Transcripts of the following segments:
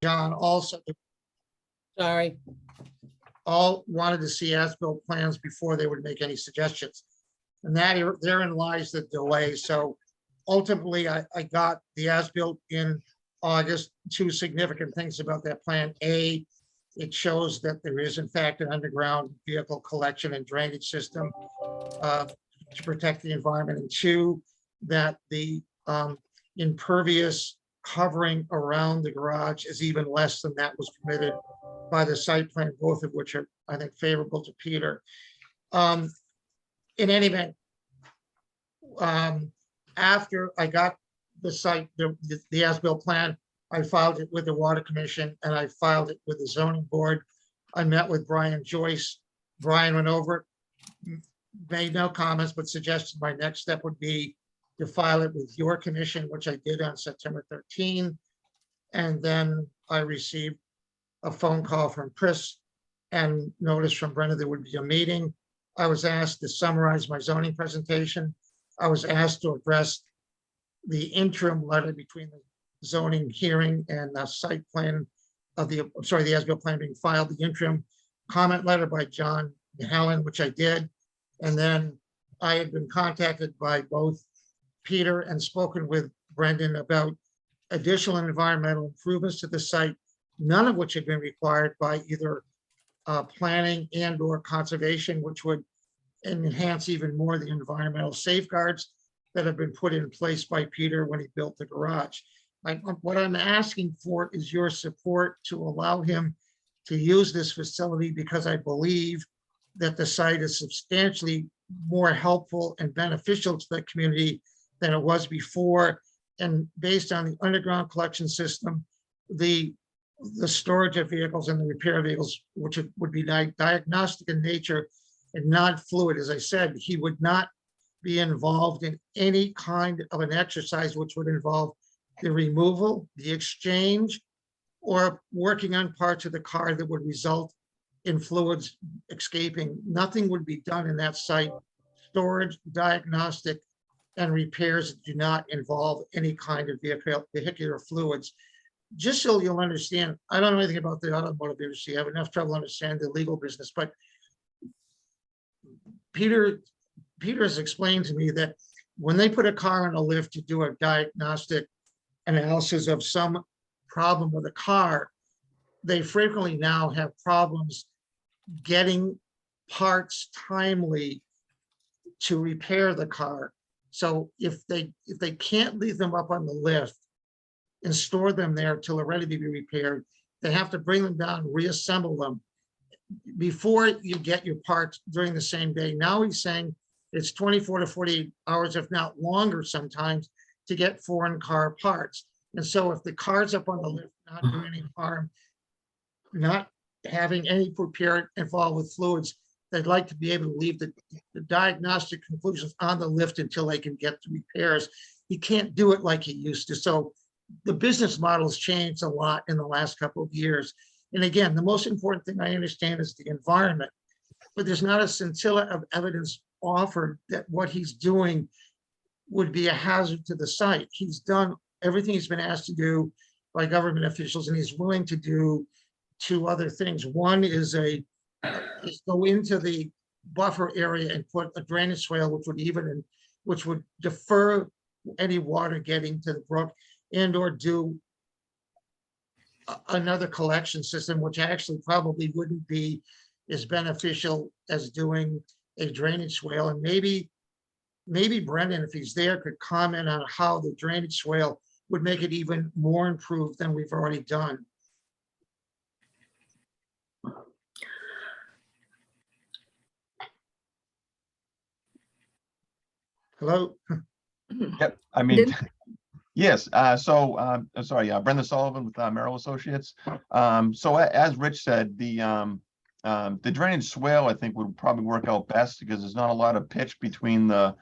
John also Sorry. all wanted to see as-built plans before they would make any suggestions. And therein lies the delay. So ultimately, I got the as-built in August. Two significant things about that plan. A, it shows that there is in fact an underground vehicle collection and drainage system to protect the environment. And two, that the impervious covering around the garage is even less than that was permitted by the site plan, both of which are, I think, favorable to Peter. In any event, after I got the site, the as-built plan, I filed it with the Water Commission and I filed it with the Zoning Board. I met with Brian Joyce. Brian went over it, made no comments, but suggested my next step would be to file it with your commission, which I did on September 13. And then I received a phone call from Chris and notice from Brenda there would be a meeting. I was asked to summarize my zoning presentation. I was asked to address the interim letter between the zoning hearing and the site plan of the as-built plan being filed, the interim comment letter by John Helen, which I did. And then I had been contacted by both Peter and spoken with Brendan about additional environmental improvements to the site, none of which had been required by either planning and or conservation, which would enhance even more the environmental safeguards that have been put in place by Peter when he built the garage. What I'm asking for is your support to allow him to use this facility, because I believe that the site is substantially more helpful and beneficial to the community than it was before. And based on the underground collection system, the storage of vehicles and the repair of vehicles, which would be diagnostic in nature and not fluid. As I said, he would not be involved in any kind of an exercise which would involve the removal, the exchange, or working on parts of the car that would result in fluids escaping. Nothing would be done in that site. Storage, diagnostic, and repairs do not involve any kind of vehicular fluids. Just so you'll understand, I don't know anything about the automotive industry. I have enough trouble understanding the legal business, but Peter has explained to me that when they put a car on a lift to do a diagnostic analysis of some problem with a car, they frequently now have problems getting parts timely to repair the car. So if they can't leave them up on the lift and store them there till they're ready to be repaired, they have to bring them down, reassemble them before you get your parts during the same day. Now he's saying it's 24 to 48 hours, if not longer sometimes, to get foreign car parts. And so if the car's up on the lift, not doing any harm, not having any repair involved with fluids, they'd like to be able to leave the diagnostic conclusions on the lift until they can get the repairs. He can't do it like he used to. So the business model has changed a lot in the last couple of years. And again, the most important thing I understand is the environment, but there's not a scintilla of evidence offered that what he's doing would be a hazard to the site. He's done everything he's been asked to do by government officials, and he's willing to do two other things. One is go into the buffer area and put a drainage swale, which would defer any water getting to the brook, and or do another collection system, which actually probably wouldn't be as beneficial as doing a drainage swale. And maybe Brendan, if he's there, could comment on how the drainage swale would make it even more improved than we've already done. Hello? Yep, I mean, yes, Brendan Sullivan with Merrill Associates. So as Rich said, the drainage swale, I think, would probably work out best because there's not a lot of pitch between the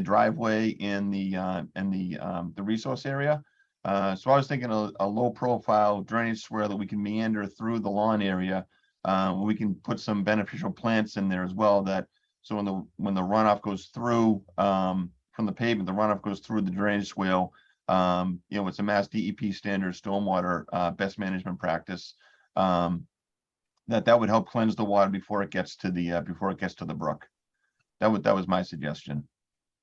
driveway and the resource area. So I was thinking a low profile drainage swale that we can meander through the lawn area. We can put some beneficial plants in there as well, that so when the runoff goes through from the pavement, the runoff goes through the drainage swale, You know, it's a Mass DEP standard stormwater, best management practice. That would help cleanse the water before it gets to the brook. That was my suggestion.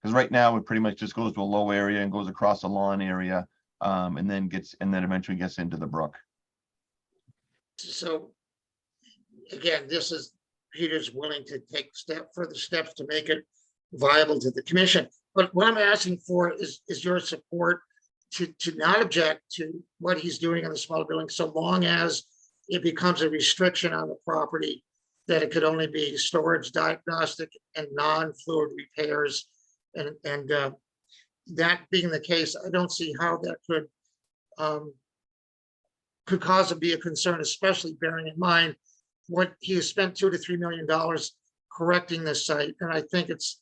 Because right now it pretty much just goes to a low area and goes across a lawn area, and then eventually gets into the brook. So again, this is, Peter's willing to take further steps to make it viable to the commission. But what I'm asking for is your support to not object to what he's doing in the small building, so long as it becomes a restriction on the property that it could only be storage, diagnostic, and non-fluid repairs. And that being the case, I don't see how that could cause it to be a concern, especially bearing in mind what he has spent $2 to $3 million correcting this site. And I think it's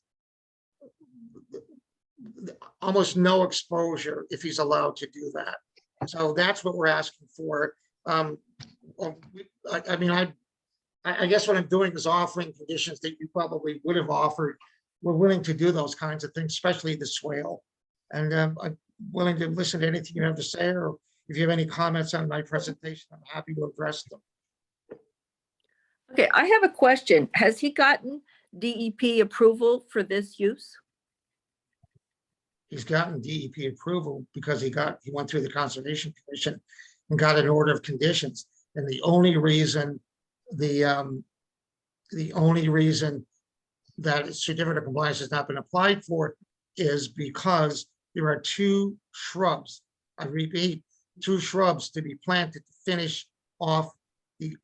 almost no exposure if he's allowed to do that. So that's what we're asking for. I guess what I'm doing is offering conditions that you probably would have offered. We're willing to do those kinds of things, especially the swale. And I'm willing to listen to anything you have to say, or if you have any comments on my presentation, I'm happy to address them. Okay, I have a question. Has he gotten DEP approval for this use? He's gotten DEP approval because he went through the Conservation Commission and got an order of conditions. And the only reason that a certificate of compliance has not been applied for is because there are 2 shrubs, I repeat, 2 shrubs to be planted to finish off the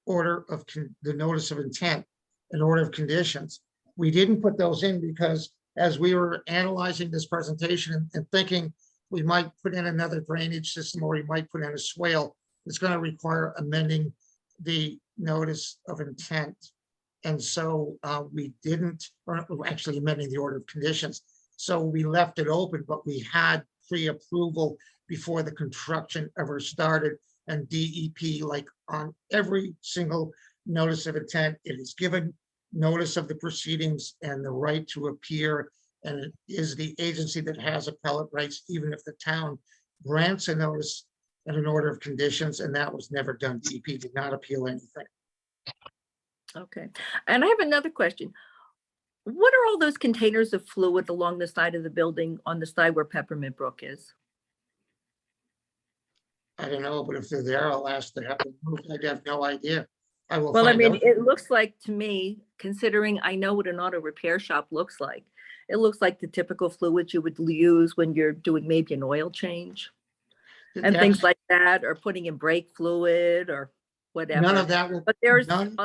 the notice of intent and order of conditions. We didn't put those in because as we were analyzing this presentation and thinking we might put in another drainage system or we might put in a swale, it's going to require amending the notice of intent. And so we didn't, or actually amending the order of conditions. So we left it open, but we had pre-approval before the construction ever started. And DEP, like on every single notice of intent, it is given notice of the proceedings and the right to appear. And it is the agency that has appellate rights, even if the town grants a notice and an order of conditions, and that was never done. DEP did not appeal anything. Okay, and I have another question. What are all those containers of fluid along the side of the building on the side where Peppermint Brook is? I don't know, but if they're there, I'll ask to have them moved. I have no idea. I will Well, I find mean, out. it looks like to me, considering I know what an auto repair shop looks like, it looks like the typical fluids you would use when you're doing maybe an oil change and things like that, or putting in brake fluid or whatever. None of that will, But there's, none,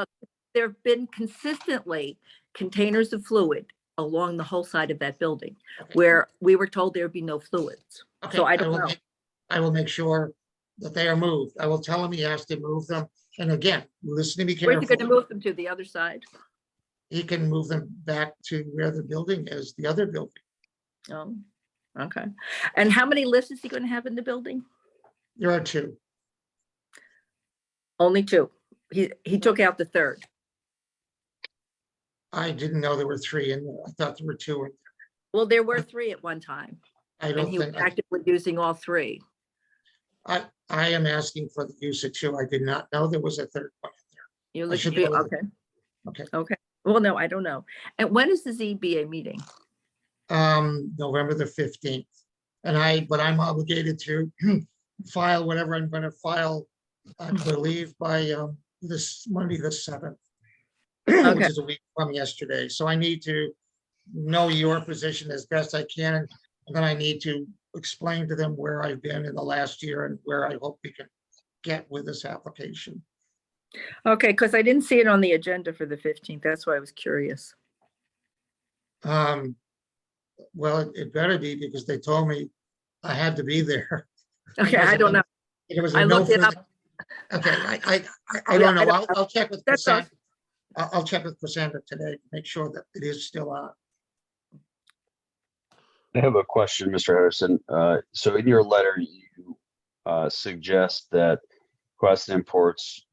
there have been consistently containers of fluid along the whole side of that building okay, where we were told there would be no fluids. okay, So I don't know. I will make sure that they are moved. I will tell him he has to move them. And again, listen to me Where's he gonna carefully. move them to, the other side? He can move them back to where the building is, the other building. Oh, okay. And how many lifts is he gonna have in the building? There are 2. Only 2. He took out the third. I didn't know there were 3 in there. I thought there were 2 in there. Well, there were 3 at one time, I and don't he was think, actively using all 3. I am asking for the use of 2. I did not know there was a 3rd one. You I look should at, know. okay. Okay. Okay. Well, no, I don't know. And when is the ZBA meeting? November the 15th. But I'm obligated to file whatever I'm gonna file, I believe by this Monday, the 7th. Which Okay. is a week from yesterday. So I need to know your position as best I can. And then I need to explain to them where I've been in the last year and where I hope we can get with this application. Okay, because I didn't see it on the agenda for the 15th. That's why I was curious. Well, it better be because they told me I had to be there. Okay, I don't know. It was I a no looked it further. up. Okay, I Yeah, don't I know. don't I'll check with That's all. Cassandra. I'll check with Cassandra today to make sure that it is still on. I have a question, Mr. Harrison. So in your letter, you suggest that Quest Imports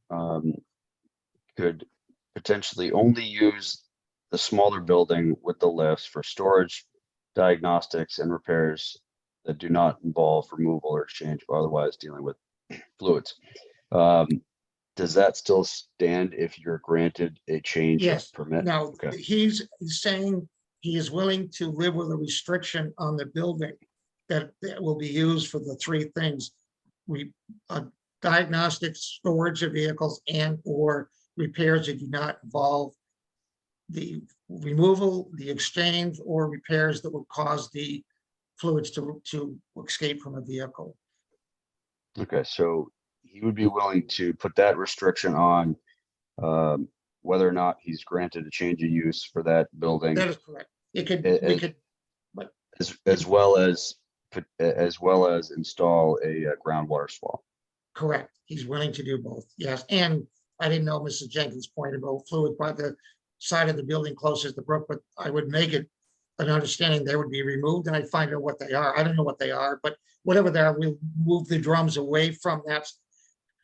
could potentially only use the smaller building with the lifts for storage, diagnostics, and repairs that do not involve removal or exchange or otherwise dealing with fluids. Um, does that still stand if you're granted a change of Yes, permit? now, Okay. he's saying he is willing to live with a restriction on the building that will be used for the three things. We, diagnostic storage of vehicles and or repairs that do not involve the removal, the exchange, or repairs that would cause the fluids to escape from a vehicle. Okay, so he would be willing to put that restriction on whether or not he's granted a change of use for that building, That is correct. It could, It- we it- could, as well as install a groundwater swale. correct. He's willing to do both, yes. And I didn't know Mrs. Jenkins' point about fluid by the side of the building closest to the brook, but I would make it an understanding they would be removed and I'd find out what they are. I don't know what they are, but whatever they are, we'll move the drums away from that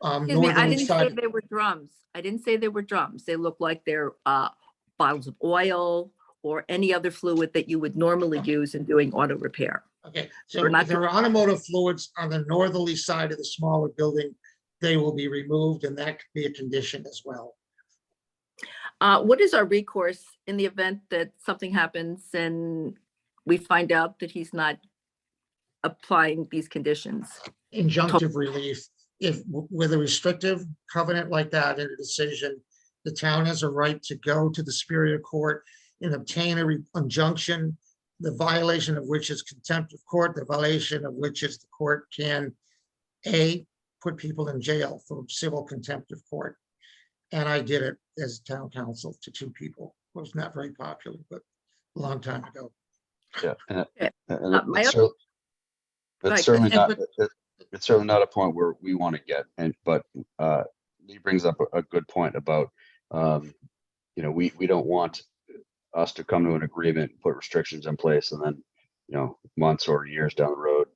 Excuse me, I northerly didn't say side. they were drums. I didn't say they were drums. They look like they're bottles of oil or any other fluid that you would normally use in doing auto repair. Okay, so We're not if there are automotive fluids on the northerly side of the smaller building, they will be removed and that could be a condition as well. What is our recourse in the event that something happens and we find out that he's not applying these conditions? Injunctive relief, if with a restrictive covenant like that in a decision, the town has a right to go to the Superior Court and obtain a injunction, the violation of which is contempt of court, the violation of which is the court can put people in jail for civil contempt of court. And I did it as town council to two people. It was not very popular, but a long time ago. Yeah. And Okay. and My it's other- that's Right, certainly not, but- it's certainly not a point where we want to get, but Lee brings up a good point about, we don't want us to come to an agreement, put restrictions in place, and then, months or years down the road,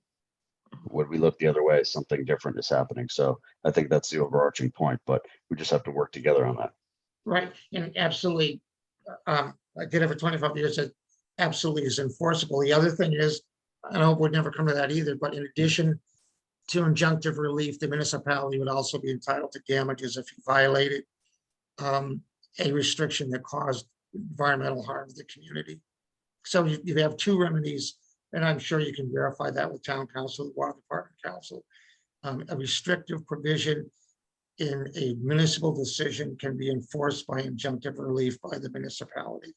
when we look the other way, something different is happening. So I think that's the overarching point, but we just have to work together on that. Right, and absolutely, I did it for 25 years, it absolutely is enforceable. The other thing is, I know it would never come to that either, but in addition to injunctive relief, the municipality would also be entitled to damages if he violated a restriction that caused environmental harm to the community. So you have two remedies, and I'm sure you can verify that with town council, the water department council. A restrictive provision in a municipal decision can be enforced by injunctive relief by the municipality.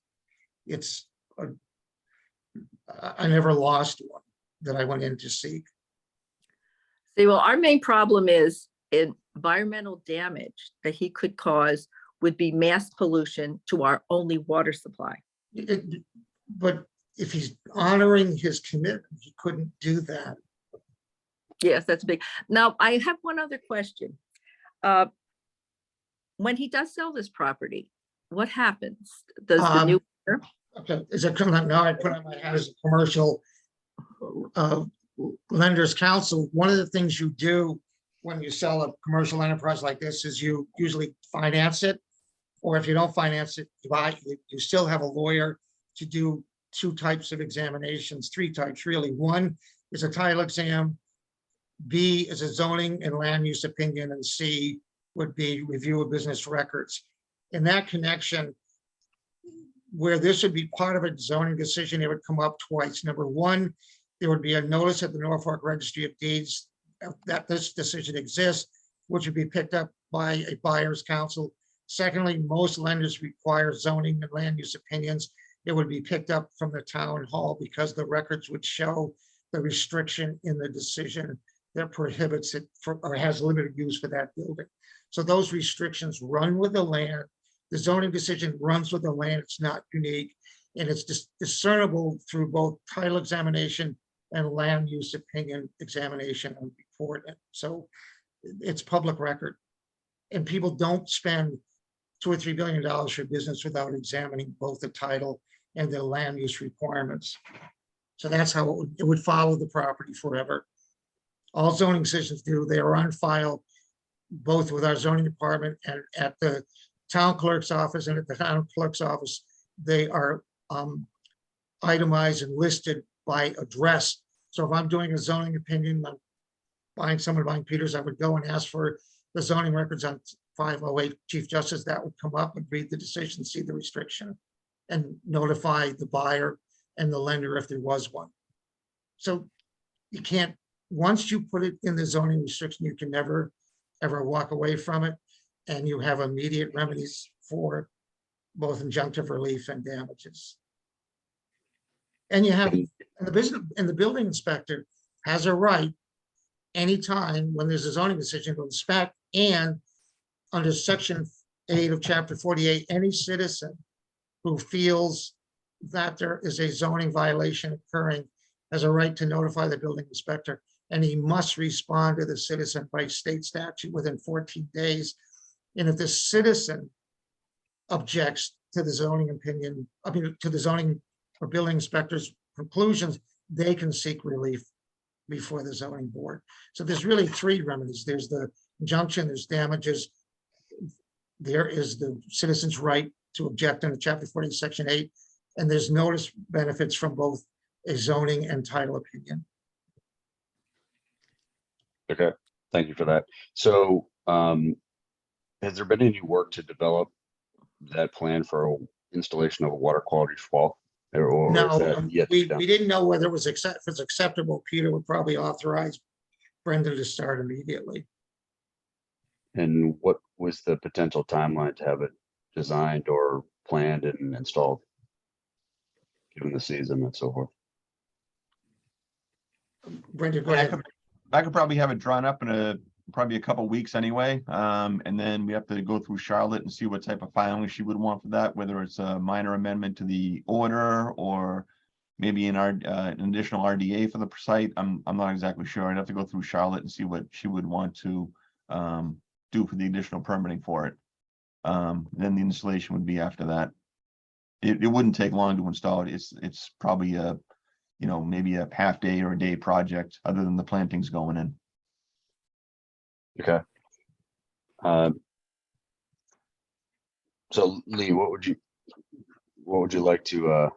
I never lost one that I went in to seek. See, well, our main problem is environmental damage that he could cause would be mass pollution to our only water supply. But if he's honoring his commitment, he couldn't do that. Yes, that's big. Now, I have one other question. When he does sell this property, what happens? Does the new, Okay, is it coming up now? I put on my hat as a commercial lenders counsel. One of the things you do when you sell a commercial enterprise like this is you usually finance it. Or if you don't finance it, you still have a lawyer to do two types of examinations, three types really. One is a title exam. B is a zoning and land use opinion, and C would be review of business records. In that connection, where this would be part of a zoning decision, it would come up twice. Number one, there would be a notice at the Norfolk Registry of Deeds that this decision exists, which would be picked up by a buyer's counsel. Secondly, most lenders require zoning and land use opinions. It would be picked up from the town hall because the records would show the restriction in the decision that prohibits it or has limited use for that building. So those restrictions run with the land. The zoning decision runs with the land. It's not unique. And it's discernible through both title examination and land use opinion examination and report. So it's public record. And people don't spend $2 or $3 billion for business without examining both the title and the land use requirements. So that's how it would follow the property forever. All zoning decisions do, they are on file both with our zoning department and at the town clerk's office, and at the town clerk's office, they are itemized and listed by address So if I'm doing a zoning opinion, I'm someone buying Peters, I would go and ask for the zoning records on 508 Chief Justice. That would come up and read the decision, see the restriction, and notify the buyer and the lender if there was one. So you can't, once you put it in the zoning restriction, you can never, ever walk away from it. And you have immediate remedies for both injunctive relief and damages. And you have, and the building inspector has a right anytime when there's a zoning decision to inspect, and under section 8 of chapter 48, any citizen who feels that there is a zoning violation occurring has a right to notify the building inspector, and he must respond to the citizen by state statute within 14 days. And if the citizen objects to the zoning opinion, to the zoning or building inspector's conclusions, they can seek relief before the zoning board. So there's really 3 remedies. There's the injunction, there's damages. There is the citizen's right to object under chapter 40, section 8, and there's notice benefits from both a zoning and title opinion. Okay, thank you for that. So, has there been any work to develop that plan for installation of a water quality wall? Or is No, that yet to be done? we didn't know whether it was if it's acceptable. Peter would probably authorize Brenda to start immediately. And what was the potential timeline to have it designed or planned and installed? Given the season and so forth. Brenda, go I ahead. could probably have it drawn up in probably a couple weeks anyway. And then we have to go through Charlotte and see what type of filing she would want for that, whether it's a minor amendment to the order or maybe an additional RDA for the site. I'm not exactly sure. I'd have to go through Charlotte and see what she would want to do for the additional permitting for it. Then the installation would be after that. It wouldn't take long to install it. It's probably a, maybe a half day or a day project, other than the plantings going in. Okay. So Lee, what would you like to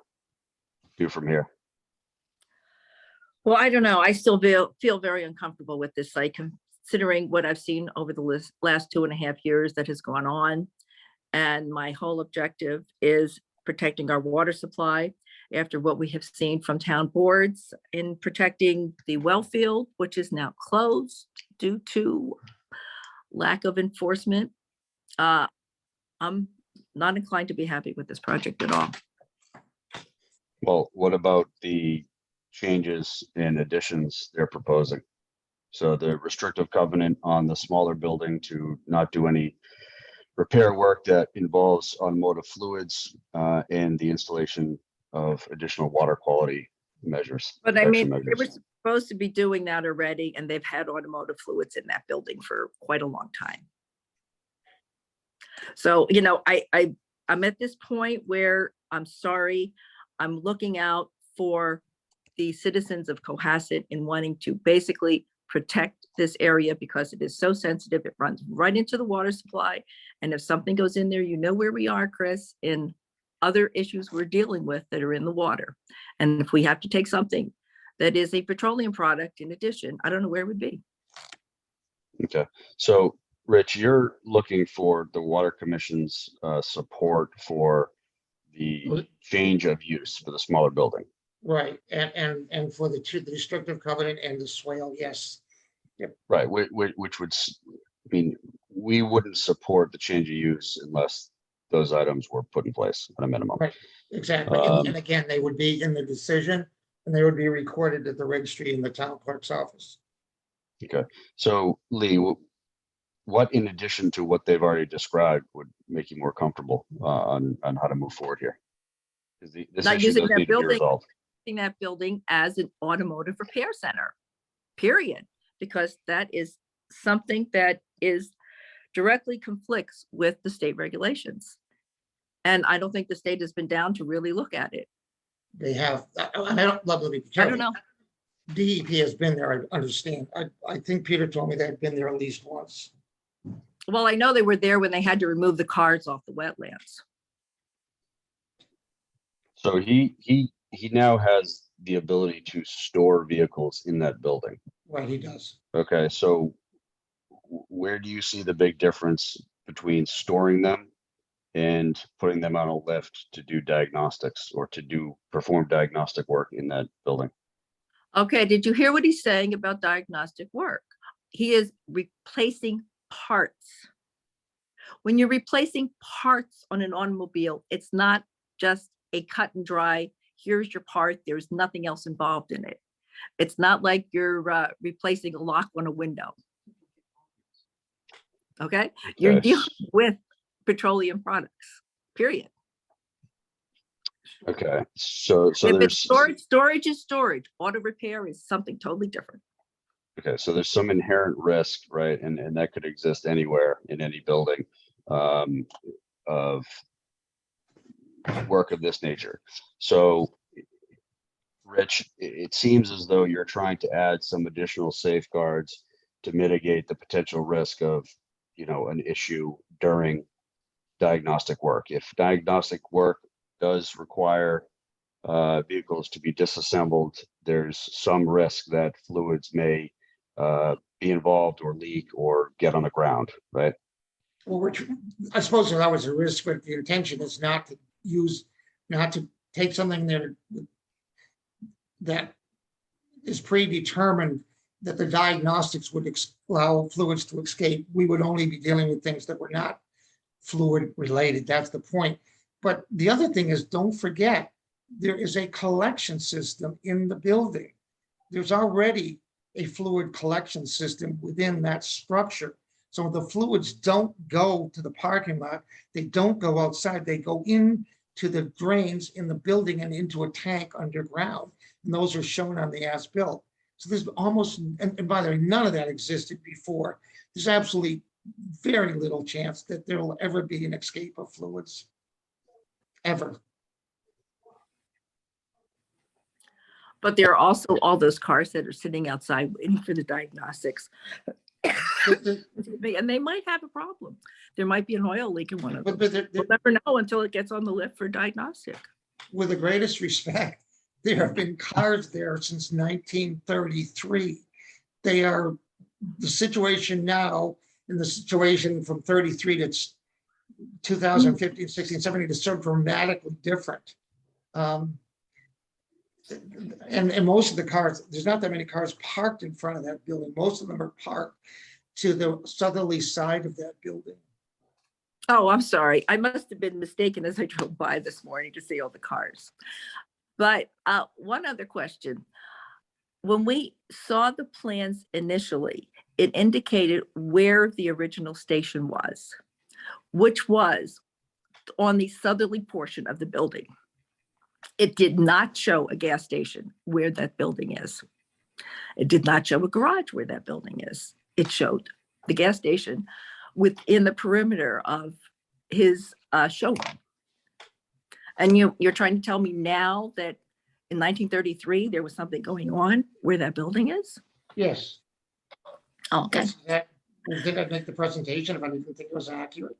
do from here? Well, I don't know. I still feel very uncomfortable with this site, considering what I've seen over the last 2.5 years that has gone on. And my whole objective is protecting our water supply after what we have seen from town boards in protecting the well field, which is now closed due to lack of enforcement. I'm not inclined to be happy with this project at all. Well, what about the changes and additions they're proposing? So the restrictive covenant on the smaller building to not do any repair work that involves automotive fluids, and the installation of additional water quality measures. But I mean, protection they were measures. supposed to be doing that already, and they've had automotive fluids in that building for quite a long time. So, I'm at this point where I'm sorry, I'm looking out for the citizens of Cohasset in wanting to basically protect this area because it is so sensitive. It runs right into the water supply. And if something goes in there, where we are, Chris, in other issues we're dealing with that are in the water. And if we have to take something that is a petroleum product in addition, I don't know where it would be. Okay, so Rich, you're looking for the Water Commission's support for the change of use for the smaller building. Right, and for the restrictive covenant and the swale, yes. Right, which would mean we wouldn't support the change of use unless those items were put in place at a minimum. Right. Exactly, and again, they would be in the decision, and they would be recorded at the registry in the town clerk's office. Okay, so Lee, what in addition to what they've already described would make you more comfortable on how to move forward here? This Not issue using does that need to be building. resolved. That building as an automotive repair center, period, because that is something that is directly conflicts with the state regulations. And I don't think the state has been down to really look at it. They have, I don't love to be I don't careful. know. DEP has been there, I understand. I think Peter told me they'd been there at least once. Well, I know they were there when they had to remove the cars off the wetlands. So he now has the ability to store vehicles in that building. Right, he does. Okay, so where do you see the big difference between storing them and putting them on a lift to do diagnostics or to perform diagnostic work in that building? Okay, did you hear what he's saying about diagnostic work? He is replacing parts. When you're replacing parts on an automobile, it's not just a cut and dry, here's your part, there's nothing else involved in it. It's not like you're replacing a lock on a window. Okay, you're Okay. dealing with petroleum products, period. Okay, so If it's there's storage is storage. Auto repair is something totally different. okay, so there's some inherent risk, right? And that could exist anywhere in any building of work of this nature. So, Rich, it seems as though you're trying to add some additional safeguards to mitigate the potential risk of, an issue during diagnostic work. If diagnostic work does require vehicles to be disassembled, there's some risk that fluids may be involved or leak or get on the ground, right? Well, I suppose that was a risk, but the intention is not to take something that is predetermined that the diagnostics would allow fluids to escape. We would only be dealing with things that were not fluid related. That's the point. But the other thing is, don't forget, there is a collection system in the building. There's already a fluid collection system within that structure. So the fluids don't go to the parking lot. They don't go outside. They go into the drains in the building and into a tank underground. And those are shown on the as-built. So there's almost, and by the way, none of that existed before. There's absolutely very little chance that there will ever be an escape of fluids, ever. But there are also all those cars that are sitting outside waiting for the diagnostics. And they might have a problem. There might be an oil leak in one of them. We'll never know until it gets on the lift for diagnostic. With the greatest respect, there have been cars there since 1933. They are the situation now and the situation from 33 to 2015, 16, 17 is so dramatically different. And most of the cars, there's not that many cars parked in front of that building. Most of them are parked to the southerly side of that building. Oh, I'm sorry. I must have been mistaken as I drove by this morning to see all the cars. But one other question. When we saw the plans initially, it indicated where the original station was, which was on the southerly portion of the building. It did not show a gas station where that building is. It did not show a garage where that building is. It showed the gas station within the perimeter of his showroom. And you're trying to tell me now that in 1933, there was something going on where that building is? Yes. Oh, okay. Did I make the presentation if I didn't think it was accurate?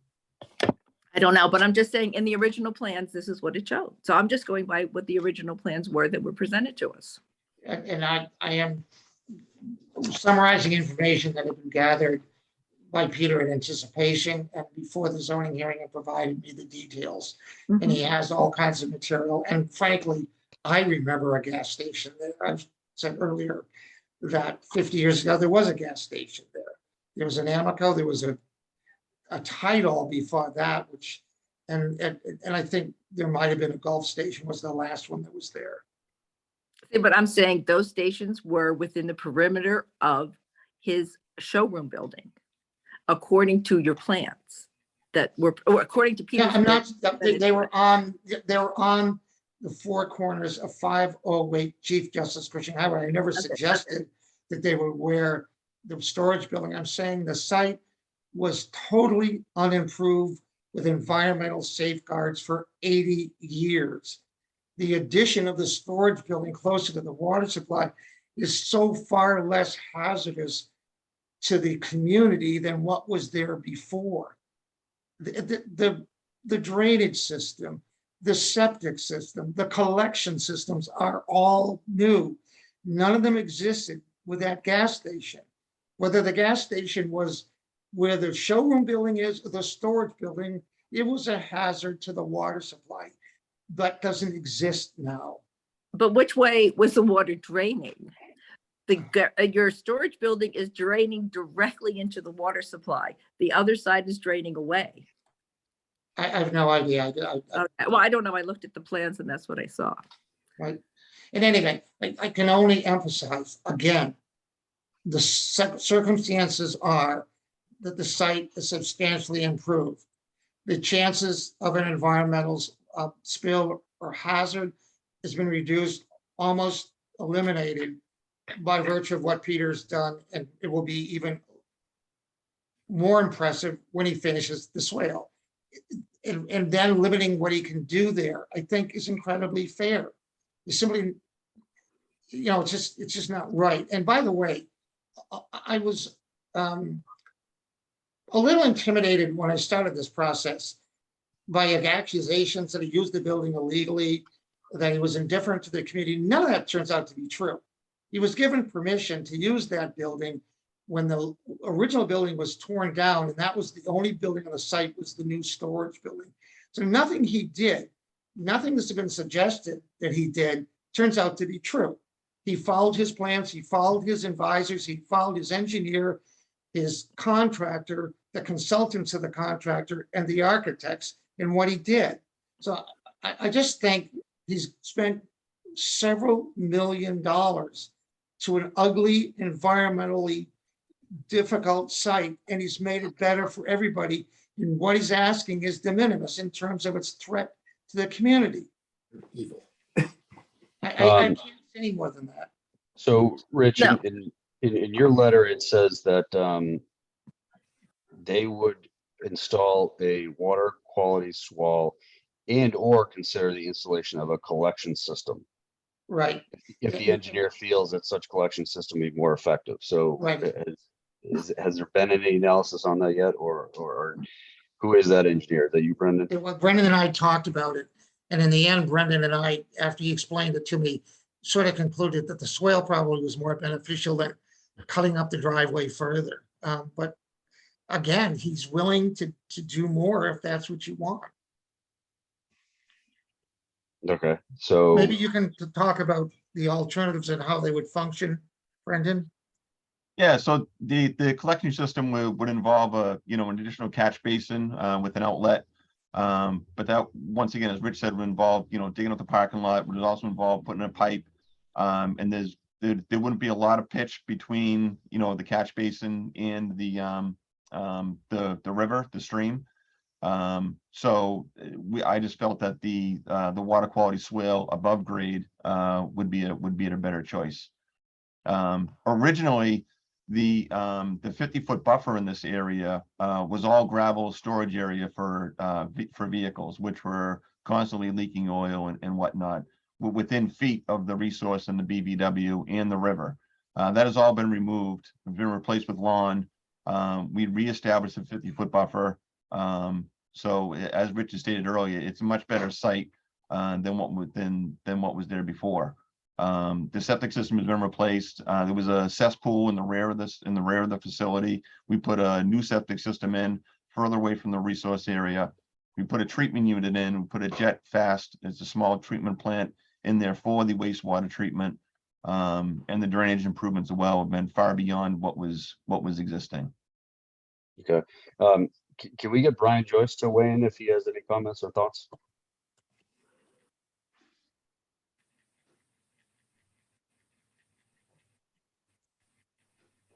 I don't know, but I'm just saying in the original plans, this is what it showed. So I'm just going by what the original plans were that were presented to us. And I am summarizing information that had been gathered by Peter in anticipation and before the zoning hearing and provided me the details. And he has all kinds of material. And frankly, I remember a gas station there. I've said earlier that 50 years ago, there was a gas station there. There was an Amoco, there was a Tidal before that, which, and I think there might have been a Gulf station was the last one that was there. But I'm saying those stations were within the perimeter of his showroom building, according to your plans that were, or according to Peter's. Yeah, I'm not, they were on the four corners of 508 Chief Justice Cushing Highway. I never suggested that they were where the storage building. I'm saying the site was totally unimproved with environmental safeguards for 80 years. The addition of the storage building closer to the water supply is so far less hazardous to the community than what was there before. The drainage system, The septic system, the collection systems are all new. None of them existed with that gas station. Whether the gas station was where the showroom building is or the storage building, it was a hazard to the water supply. That doesn't exist now. But which way was the water draining? Your storage building is draining directly into the water supply. The other side is draining away. I have no idea. Okay. Well, I don't know. I looked at the plans and that's what I saw. Right. In any event, I can only emphasize again, the circumstances are that the site is substantially improved. The chances of an environmental spill or hazard has been reduced, almost eliminated by virtue of what Peter's done, and it will be even more impressive when he finishes the swale. And then limiting what he can do there, I think is incredibly fair. It's simply, it's just not right. And by the way, I was a little intimidated when I started this process by accusations that he used the building illegally, that he was indifferent to the community. None of that turns out to be true. He was given permission to use that building when the original building was torn down, and that was the only building on the site was the new storage building. So nothing he did, nothing that's been suggested that he did turns out to be true. He followed his plans, he followed his advisors, he followed his engineer, his contractor, the consultants of the contractor, and the architects in what he did. So I just think he's spent several $1 million to an ugly, environmentally difficult site, and he's made it better for everybody. And what he's asking is de minimis in terms of its threat to the community. Evil. I can't say any more than that. So Rich, No. in your letter, it says that they would install a water quality swale and or consider the installation of a collection system Right. if the engineer feels that such collection system would be more effective. So Right. has there been any analysis on that yet, or who is that engineer? Is that you, Brendan? Well, Brendan and I talked about it. And in the end, Brendan and I, after he explained it to me, sort of concluded that the swale probably was more beneficial than cutting up the driveway further. But again, he's willing to do more if that's what you want. Okay, so Maybe you can talk about the alternatives and how they would function, Brendan. Yeah, so the collection system would involve an additional catch basin with an outlet. But that, once again, as Rich said, would involve, digging up the parking lot, would also involve putting a pipe. And there wouldn't be a lot of pitch between, the catch basin and the river, the stream. So I just felt that the water quality swale above grade would be a better choice. Originally, the 50-foot buffer in this area was all gravel storage area for vehicles, which were constantly leaking oil and whatnot, within feet of the resource and the BVW and the river. That has all been removed, been replaced with lawn. We reestablished a 50-foot buffer. So as Richard stated earlier, it's a much better site than what was there before. The septic system has been replaced. There was a cesspool in the rear of the facility. We put a new septic system in further away from the resource area. We put a treatment unit in. We put a jet fast. It's a small treatment plant in there for the wastewater treatment. And the drainage improvements as well have been far beyond what was existing. okay. Can we get Brian Joyce to weigh in if he has any comments or thoughts?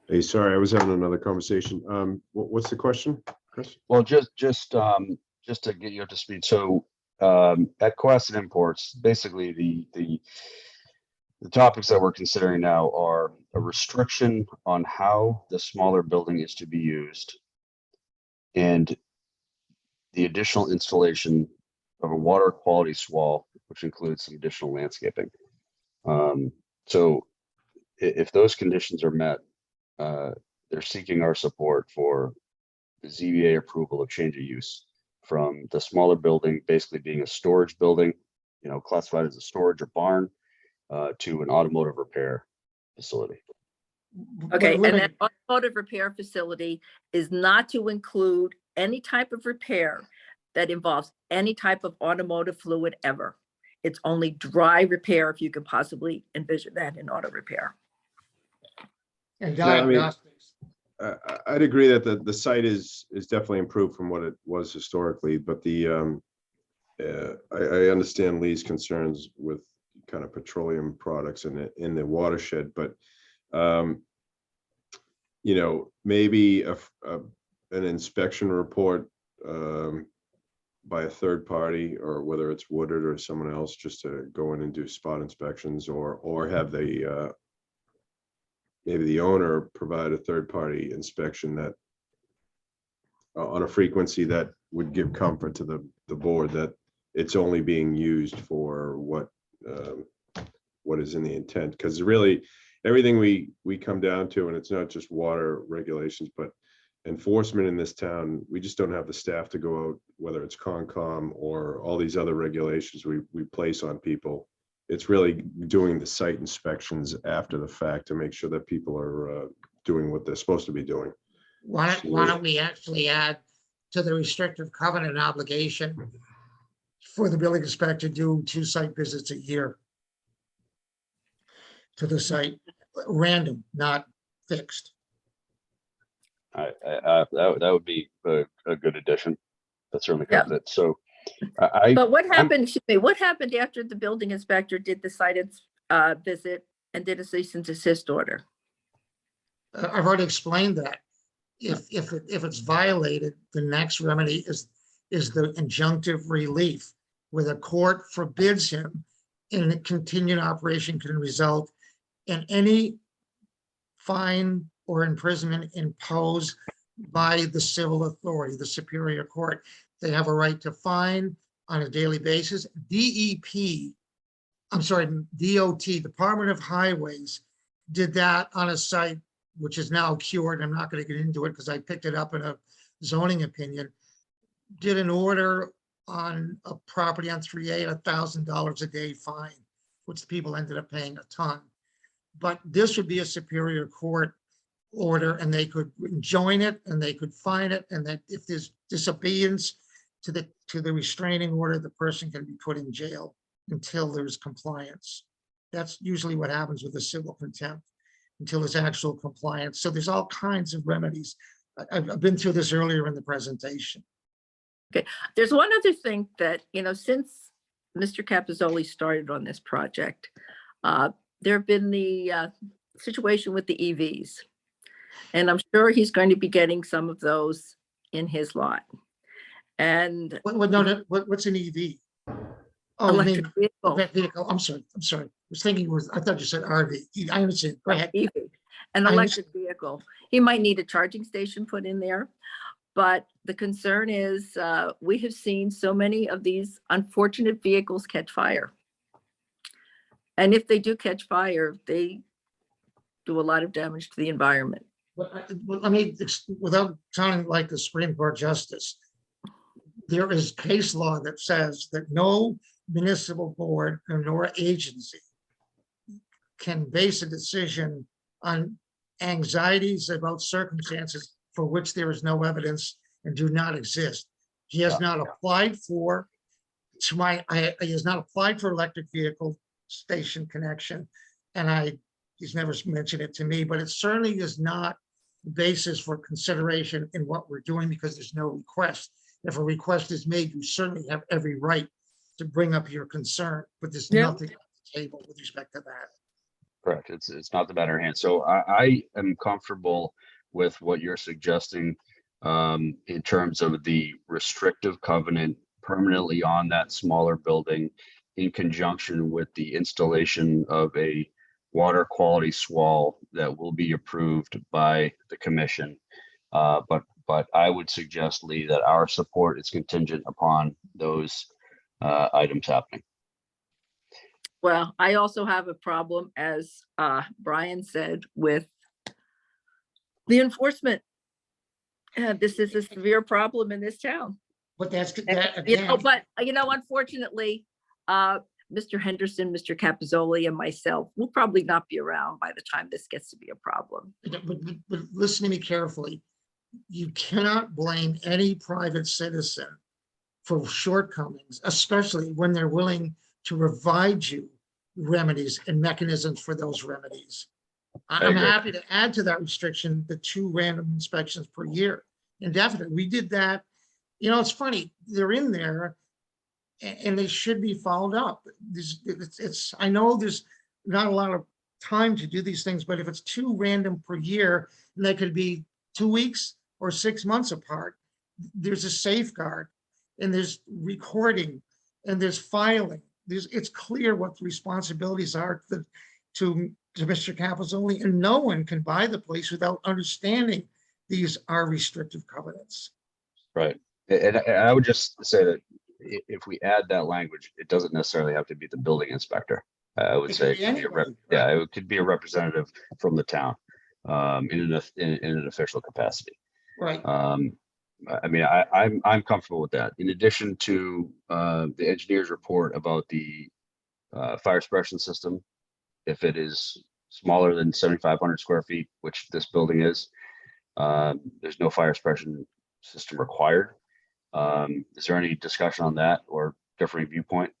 Hey, sorry, I was having another conversation. What's the question, Chris? Well, just to get you up to speed. So at Quest Imports, basically the topics that we're considering now are a restriction on how the smaller building is to be used, and the additional installation of a water quality swale, which includes some additional landscaping. So if those conditions are met, they're seeking our support for the ZBA approval of change of use from the smaller building, basically being a storage building, classified as a storage or barn, to an automotive repair facility. Okay, Wait a and minute. that automotive repair facility is not to include any type of repair that involves any type of automotive fluid ever. It's only dry repair, if you can possibly envision that in auto repair. And No, I mean, diagnostics. I'd agree that the site is definitely improved from what it was historically, but I understand Lee's concerns with kind of petroleum products in the watershed, but maybe an inspection report by a third party, or whether it's Woodard or someone else, just to go in and do spot inspections, or have maybe the owner provide a third party inspection that on a frequency that would give comfort to the board that it's only being used for what is in the intent. Because really, everything we come down to, and it's not just water regulations, but enforcement in this town, we just don't have the staff to go out, whether it's Concom or all these other regulations we place on people. It's really doing the site inspections after the fact to make sure that people are doing what they're supposed to be doing. Why don't we actually add to the restrictive covenant obligation for the building inspector to do 2 site visits a year to the site, random, not fixed. That would be a good addition. That certainly Yeah. covers it. So But what happened, excuse me, what happened after the building inspector did the site visit and did a cease and desist order? I've already explained that. If it's violated, the next remedy is the injunctive relief, where the court forbids him, and the continued operation can result in any fine or imprisonment imposed by the civil authority, the Superior Court. They have a right to fine on a daily basis. DOT, Department of Highways, did that on a site which is now cured. I'm not going to get into it because I picked it up in a zoning opinion. Did an order on a property on 3A, $1,000 a day fine, which the people ended up paying a ton. But this would be a Superior Court order, and they could enjoin it and they could fine it, and that if there's disobedience to the restraining order, the person can be put in jail until there's compliance. That's usually what happens with a civil contempt, until there's actual compliance. So there's all kinds of remedies. I've been through this earlier in the presentation. There's one other thing that, since Mr. Capizzoli started on this project, there have been the situation with the EVs. And I'm sure he's going to be getting some of those in his lot. And What's an EV? Oh, you mean electric vehicle. vehicle? I'm sorry. I thought you said RV. I understand. Go ahead. EV, an I electric vehicle. He might need a charging station put in there. But the concern is we have seen so many of these unfortunate vehicles catch fire. And if they do catch fire, they do a lot of damage to the environment. Let me, without sounding like the Supreme Court justice, there is case law that says that no municipal board nor agency can base a decision on anxieties about circumstances for which there is no evidence and do not exist. He has not applied for, he has not applied for electric vehicle station connection, and he's never mentioned it to me, but it certainly is not the basis for consideration in what we're doing, because there's no request. If a request is made, you certainly have every right to bring up your concern, but there's nothing on the table with respect to that. correct. It's not the matter at hand. So I am comfortable with what you're suggesting in terms of the restrictive covenant permanently on that smaller building, in conjunction with the installation of a water quality swale that will be approved by the commission. But I would suggest, Lee, that our support is contingent upon those items happening. Well, I also have a problem, as Brian said, with the enforcement. This is a severe problem in this town. But that's, that You know, again, but, unfortunately, Mr. Henderson, Mr. Capizoli, and myself will probably not be around by the time this gets to be a problem. but listen to me carefully. You cannot blame any private citizen for shortcomings, especially when they're willing to provide you remedies and mechanisms for those remedies. I'm agree. happy to add to that restriction, the 2 random inspections per year. Indefinite. We did that. You know, it's funny, they're in there and they should be followed up. I know there's not a lot of time to do these things, but if it's 2 random per year, and they could be 2 weeks or 6 months apart, there's a safeguard and there's recording and there's filing. It's clear what the responsibilities are to Mr. Capizoli, and no one can buy the place without understanding these are restrictive covenants. Right. And I would just say that if we add that language, it doesn't necessarily have to be the building inspector. I would It say, could be it could be a rep- anybody, yeah, right. it could be a representative from the town in an official capacity. Right. I mean, I'm comfortable with that. In addition to the engineer's report about the fire suppression system, if it is smaller than 7,500 square feet, which this building is, there's no fire suppression system required. Is there any discussion on that or differing viewpoint?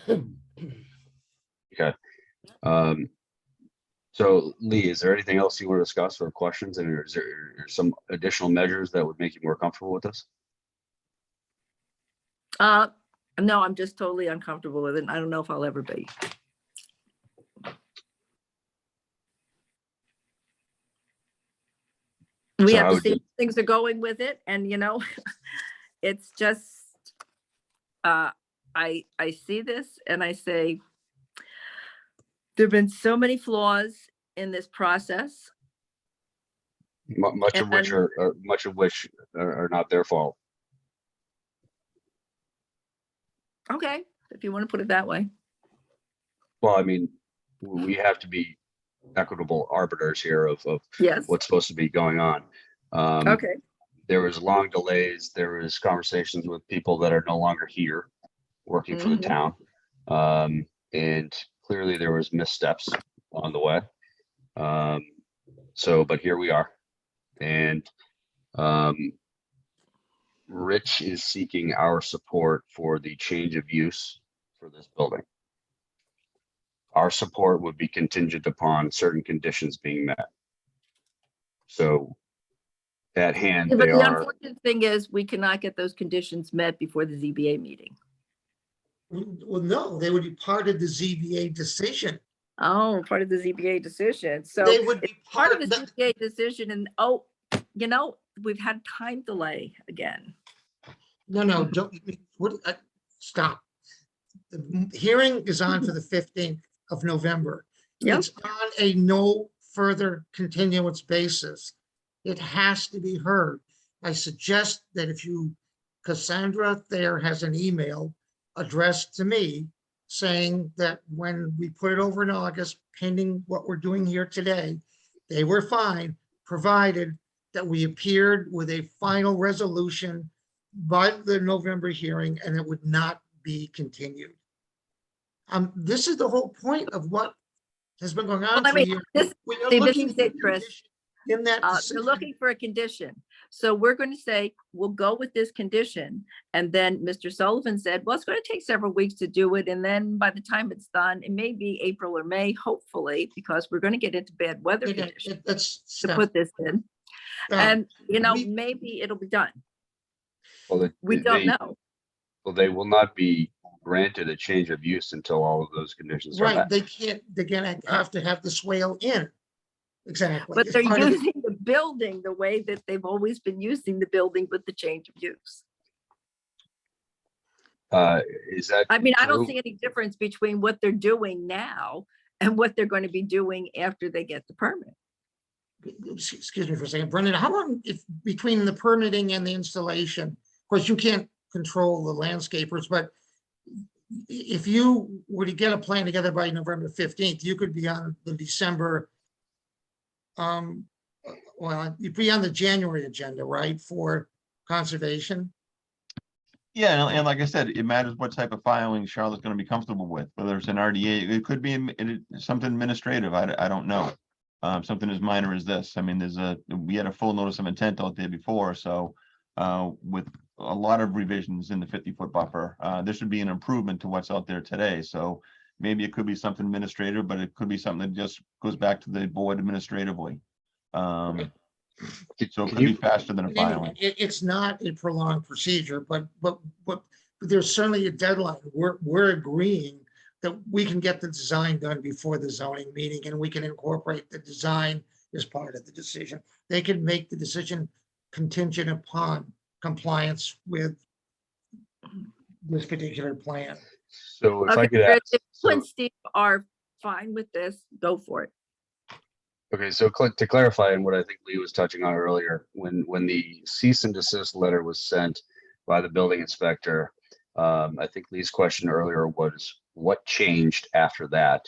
Okay. So Lee, is there anything else you want to discuss or questions? And is there some additional measures that would make you more comfortable with this? No, I'm just totally uncomfortable with it. And I don't know if I'll ever be. We So have I to would see how just- things are going with it. And, it's just, I see this and I say, there've been so many flaws in this process. Much of which And- are not their fault. Okay, if you want to put it that way. Well, I mean, we have to be equitable arbiters here of Yes, what's supposed to be going on. okay. There was long delays. There was conversations with people that are no longer here working for the Mhm. town. And clearly there was missteps on the way. But here we are. And Rich is seeking our support for the change of use for this building. Our support would be contingent upon certain conditions being met. So at hand, Yeah, but they the are, unfortunate thing is we cannot get those conditions met before the ZBA meeting. Well, no, they would be part of the ZBA decision. Oh, part of the ZBA decision. So They would be part of the the- ZBA decision and, we've had time delay again. No, don't, stop. The hearing is on for the 15th of November. Yep. It's on a no further continuance basis. It has to be heard. I suggest that Cassandra Thayer has an email addressed to me saying that when we put it over in August, pending what we're doing here today, they were fine, provided that we appeared with a final resolution by the November hearing and it would not be continued. This is the whole point of what has been going on Well, I for mean, years. this- We are see, this looking is for it, Chris. condition in that They're decision. looking for a condition. So we're going to say, we'll go with this condition. And then Mr. Sullivan said, well, it's going to take several weeks to do it. And then by the time it's done, it may be April or May, hopefully, because we're going to get into bad weather Again, conditions That's to Steph, put this in. And, we- maybe it'll be done. well, We don't know. Well, they will not be granted a change of use until all of those conditions are right, met. they're gonna have to have the swale in. Exactly. But It's they're part of the- using the building the way that they've always been using the building with the change of use. Is that? I mean, I don't true? see any difference between what they're doing now and what they're going to be doing after they get the permit. Excuse me for a second, Brendan, how long if between the permitting and the installation? Of course, you can't control the landscapers, but if you were to get a plan together by November 15th, you could be on the December well, you'd be on the January agenda, right, for conservation? Yeah, and like I said, it matters what type of filing Charlotte's gonna be comfortable with, whether it's an RDA, it could be something administrative, I don't know. Something as minor as this, I mean, we had a full notice of intent out there before, so with a lot of revisions in the 50-foot buffer, this would be an improvement to what's out there today, so maybe it could be something administrative, but it could be something that just goes back to the board administratively. So it Can could be you- faster than a filing. It's not a prolonged procedure, but there's certainly a deadline. We're agreeing that we can get the design done before the zoning meeting and we can incorporate the design as part of the decision. They can make the decision contingent upon compliance with this particular plan. So if I Okay, could Chris, ask, if you and so, Steve are fine with this, go for it. okay, so to clarify, and what I think Lee was touching on earlier, when the cease and desist letter was sent by the building inspector, I think Lee's question earlier was what changed after that?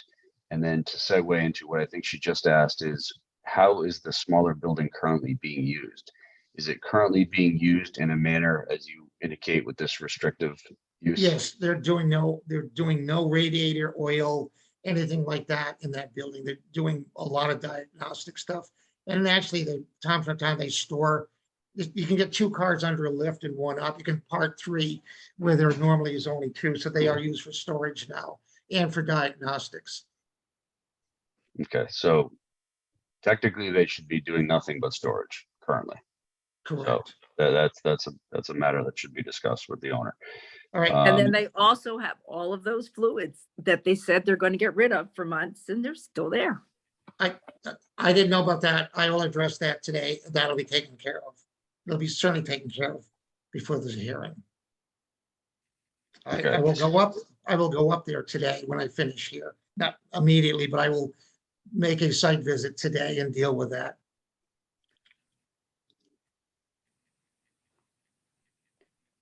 And then to segue into what I think she just asked is, how is the smaller building currently being used? Is it currently being used in a manner as you indicate with this restrictive use? Yes, they're doing no radiator oil, anything like that in that building. They're doing a lot of diagnostic stuff. And actually, time from time, they store, you can get 2 cars under a lift and 1 up. You can park 3 where there normally is only 2. So they are used for storage now and for diagnostics. Okay, so technically they should be doing nothing but storage currently. Correct. That's a matter that should be discussed with the owner. All right. And then Um, they also have all of those fluids that they said they're going to get rid of for months and they're still there. I didn't know about that. I will address that today. That'll be taken care of. It'll be certainly taken care of before there's a hearing. I Okay. will go up there today when I finish here. Not immediately, but I will make a site visit today and deal with that.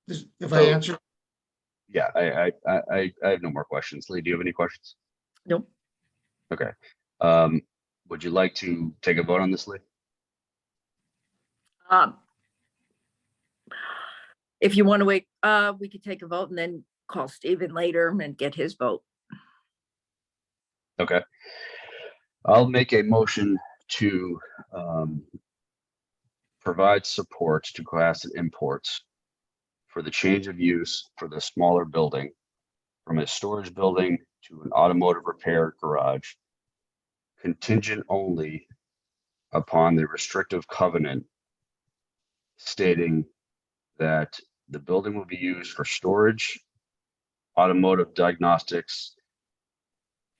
If I So- answer, Yeah, I have no more questions. Lee, do you have any questions? Nope. Okay. Would you like to take a vote on this, Lee? If you want to wait, we could take a vote and then call Stephen later and get his vote. Okay. I'll make a motion to provide support to Cohasset Imports for the change of use for the smaller building from a storage building to an automotive repair garage, contingent only upon the restrictive covenant stating that the building will be used for storage, automotive diagnostics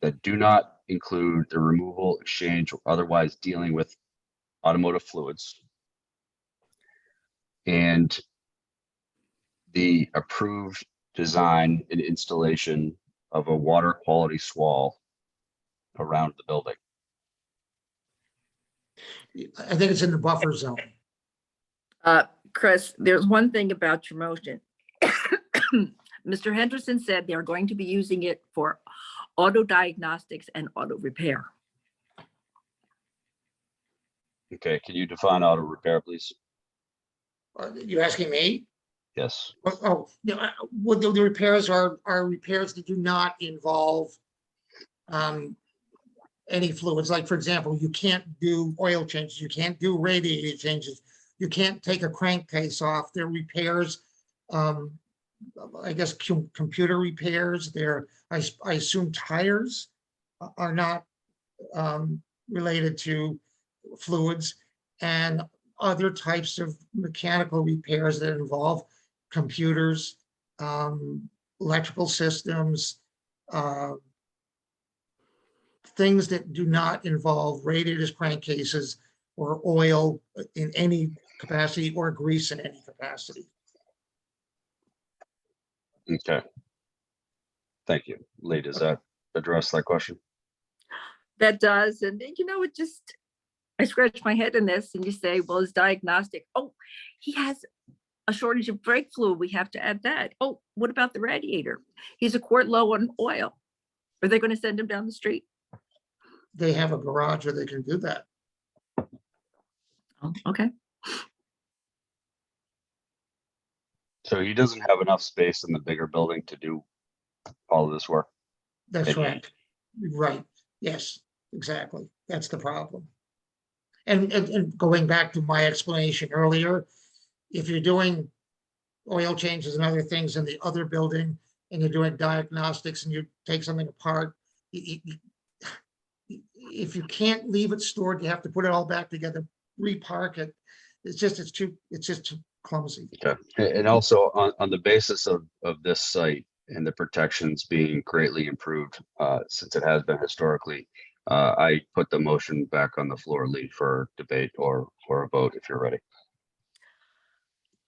that do not include the removal, exchange, or otherwise dealing with automotive fluids. And the approved design and installation of a water quality swale around the building. I think it's in the buffer zone. Chris, there's one thing about your motion. Mr. Henderson said they're going to be using it for auto diagnostics and auto repair. Okay, can you define auto repair, please? You asking me? Yes. Well, the repairs are repairs that do not involve any fluids. Like, for example, you can't do oil changes, you can't do radiator changes, you can't take a crankcase off. They're repairs, I guess, computer repairs. I assume tires are not related to fluids, and other types of mechanical repairs that involve computers, electrical systems, things that do not involve radiators, crankcases, or oil in any capacity, or grease in any capacity. Okay. Thank you. Lee, does that address that question? That does, and it just, I scratch my head in this and you say, well, his diagnostic, oh, he has a shortage of brake fluid, we have to add that. Oh, what about the radiator? He's a quart low on oil. Are they going to send him down the street? They have a garage where they can do that. Oh, okay. So he doesn't have enough space in the bigger building to do all of this work. That's Maybe. right. Right. Yes, exactly. That's the problem. And going back to my explanation earlier, if you're doing oil changes and other things in the other building, and you're doing diagnostics and you take something apart, if you can't leave it stored, you have to put it all back together, repark it. It's just too clumsy. Okay. And also on the basis of this site and the protections being greatly improved, since it has been historically, I put the motion back on the floor, Lee, for debate or a vote if you're ready.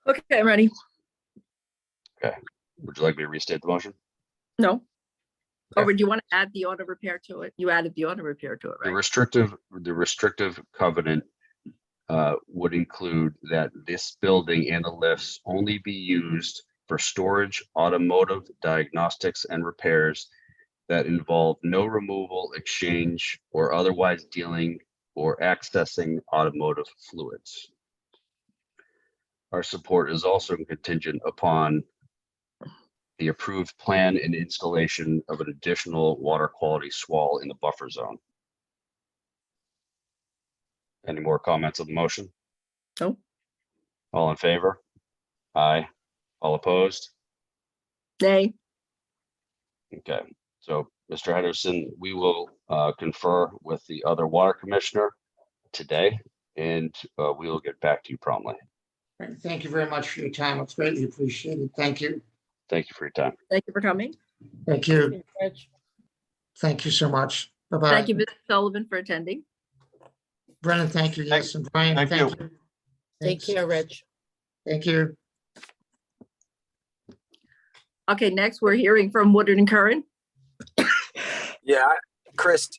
Okay, I'm ready. Would you like me to restate the motion? No. Or Okay. would you want to add the auto repair to it? You added the auto repair to it, The right? restrictive covenant would include that this building and the lifts only be used for storage, automotive, diagnostics, and repairs that involve no removal, exchange, or otherwise dealing or accessing automotive fluids. Our support is also contingent upon the approved plan and installation of an additional water quality swale in the buffer zone. Any more comments on the motion? No. All in favor? Aye. All opposed? Nay. Okay, so Mr. Henderson, we will confer with the other water commissioner today, and we will get back to you promptly. Right. Thank you very much for your time. It's greatly appreciated. Thank you. Thank you for your time. Thank you for coming. Thank you. Thank you, Rich. Thank you so much. Bye-bye. Thank you, Mr. Sullivan, for attending. Brennan, thank you. Yes, and Brian, Thank thank you. you. Take Thanks. care, Rich. Thank you. Okay, next we're hearing from Woodard and Curran. Yeah, Chris,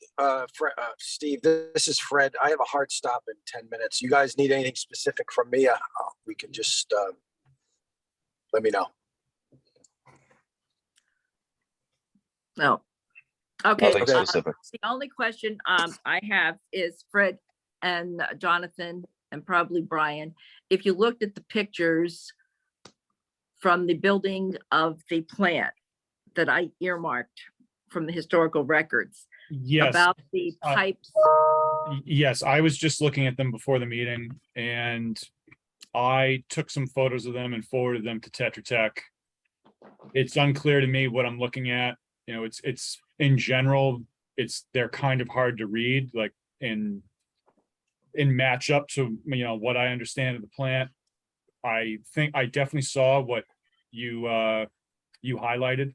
Steve, this is Fred. I have a hard stop in 10 minutes. You guys need anything specific from me? We can just let me know. No. Okay, Nothing specific. the only question I have is Fred and Jonathan and probably Brian. If you looked at the pictures from the building of the plant that I earmarked from the historical records Yes, about the pipes, yes, I was just looking at them before the meeting and I took some photos of them and forwarded them to Tetra Tech. It's unclear to me what I'm looking at. You know, it's in general, they're kind of hard to read, like in match up to, you know, what I understand of the plant. I think I definitely saw what you highlighted.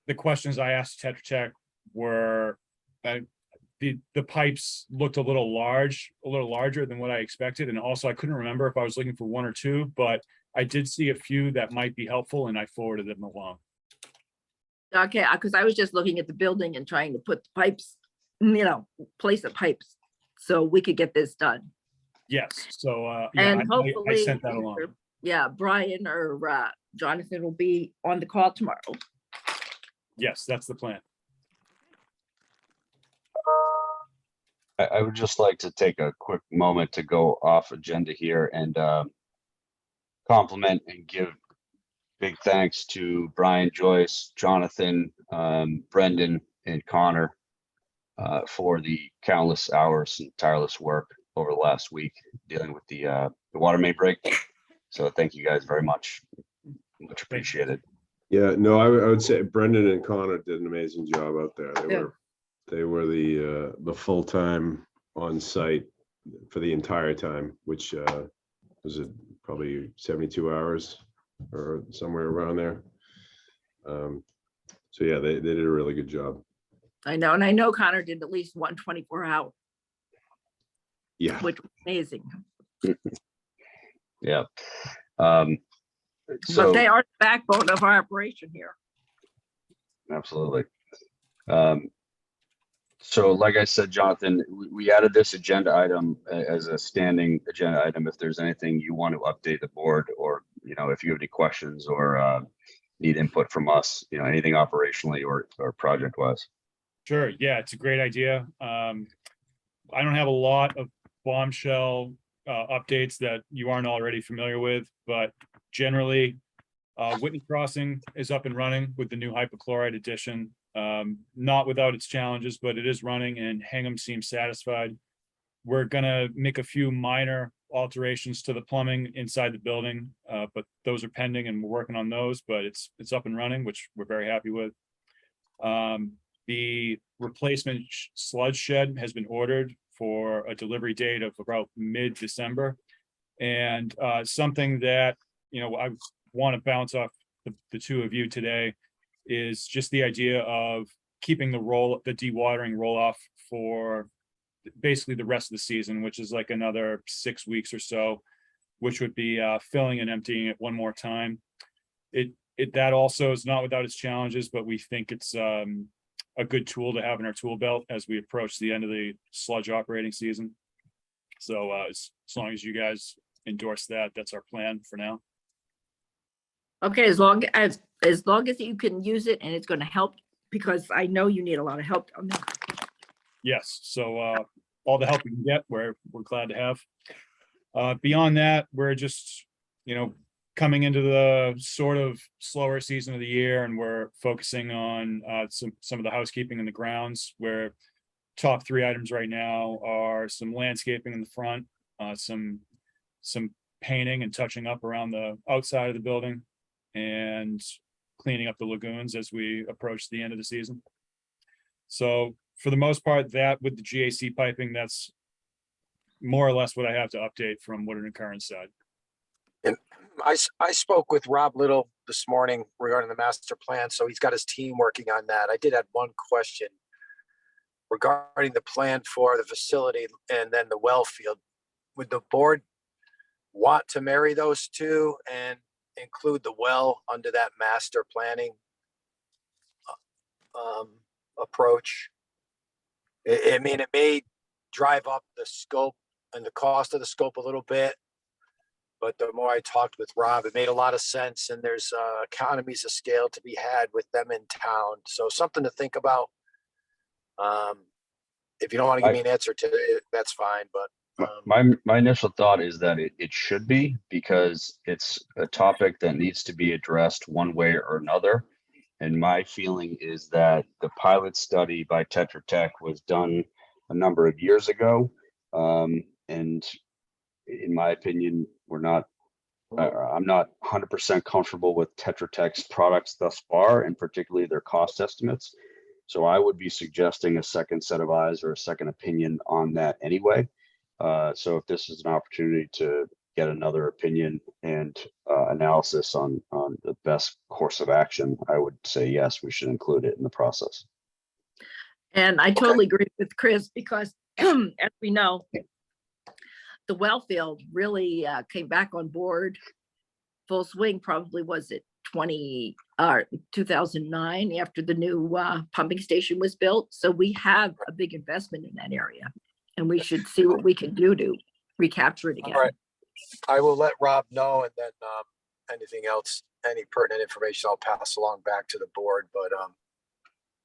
The questions I asked Tetra Tech were, the pipes looked a little larger than what I expected. And also I couldn't remember if I was looking for one or two, but I did see a few that might be helpful and I forwarded them along. okay, because I was just looking at the building and trying to put the pipes, you know, place the pipes so we could get this done. Yes, so, yeah, And I hopefully, sent that along. either- yeah, Brian or Jonathan will be on the call tomorrow. Yes, that's the plan. I would just like to take a quick moment to go off agenda here and compliment and give big thanks to Brian, Joyce, Jonathan, Brendan, and Connor for the countless hours and tireless work over the last week dealing with the water main break. So thank you guys very much. Much appreciated. Yeah, no, I would say Brendan and Connor did an amazing job out there. Yeah. They were the full-time on site for the entire time, which was it probably 72 hours or somewhere around there. So yeah, they did a really good job. I know, and I know Connor did at least 124 hour, Yeah, which was amazing. Yeah. But So they are the backbone of our operation here. absolutely. So like I said, Jonathan, we added this agenda item as a standing agenda item. If there's anything you want to update the board, or, you know, if you have any questions or need input from us, you know, anything operationally or project wise. Sure, yeah, it's a great idea. I don't have a lot of bombshell updates that you aren't already familiar with, but generally, Whitney Crossing is up and running with the new hypochlorite addition. Not without its challenges, but it is running, and Hingham seems satisfied. We're gonna make a few minor alterations to the plumbing inside the building, but those are pending and we're working on those, but it's up and running, which we're very happy with. The replacement sludge shed has been ordered for a delivery date of about mid-December. And something that, you know, I want to bounce off the two of you today is just the idea of keeping the dewatering roll off for basically the rest of the season, which is like another 6 weeks or so, which would be filling and emptying it one more time. That also is not without its challenges, but we think it's a good tool to have in our tool belt as we approach the end of the sludge operating season. So as long as you guys endorse that, that's our plan for now. Okay, as long as you can use it and it's gonna help, because I know you need a lot of help on that. Yes, so all the help we can get, we're glad to have. Beyond that, we're just, you know, coming into the sort of slower season of the year, and we're focusing on some of the housekeeping in the grounds, where top 3 items right now are some landscaping in the front, some painting and touching up around the outside of the building, and cleaning up the lagoons as we approach the end of the season. So for the most part, that with the GAC piping, that's more or less what I have to update from Woodard and Curran's side. And I spoke with Rob Little this morning regarding the master plan, so he's got his team working on that. I did have one question regarding the plan for the facility and then the well field. Would the board want to marry those two and include the well under that master planning approach? I mean, it may drive up the scope and the cost of the scope a little bit, but the more I talked with Rob, it made a lot of sense, and there's economies of scale to be had with them in town. So something to think about. If you don't want to give me an answer today, that's fine, but My initial thought is that it should be, because it's a topic that needs to be addressed one way or another. And my feeling is that the pilot study by Tetra Tech was done a number of years ago. And in my opinion, I'm not 100% comfortable with Tetra Tech's products thus far, and particularly their cost estimates. So I would be suggesting a second set of eyes or a second opinion on that anyway. So if this is an opportunity to get another opinion and analysis on the best course of action, I would say yes, we should include it in the process. And I totally agree with Chris, because as we know, the well field really came back on board full swing. Probably was it 2009 after the new pumping station was built. So we have a big investment in that area, and we should see what we can do to recapture it again. all right. I will let Rob know, and then anything else, any pertinent information, I'll pass along back to the board, but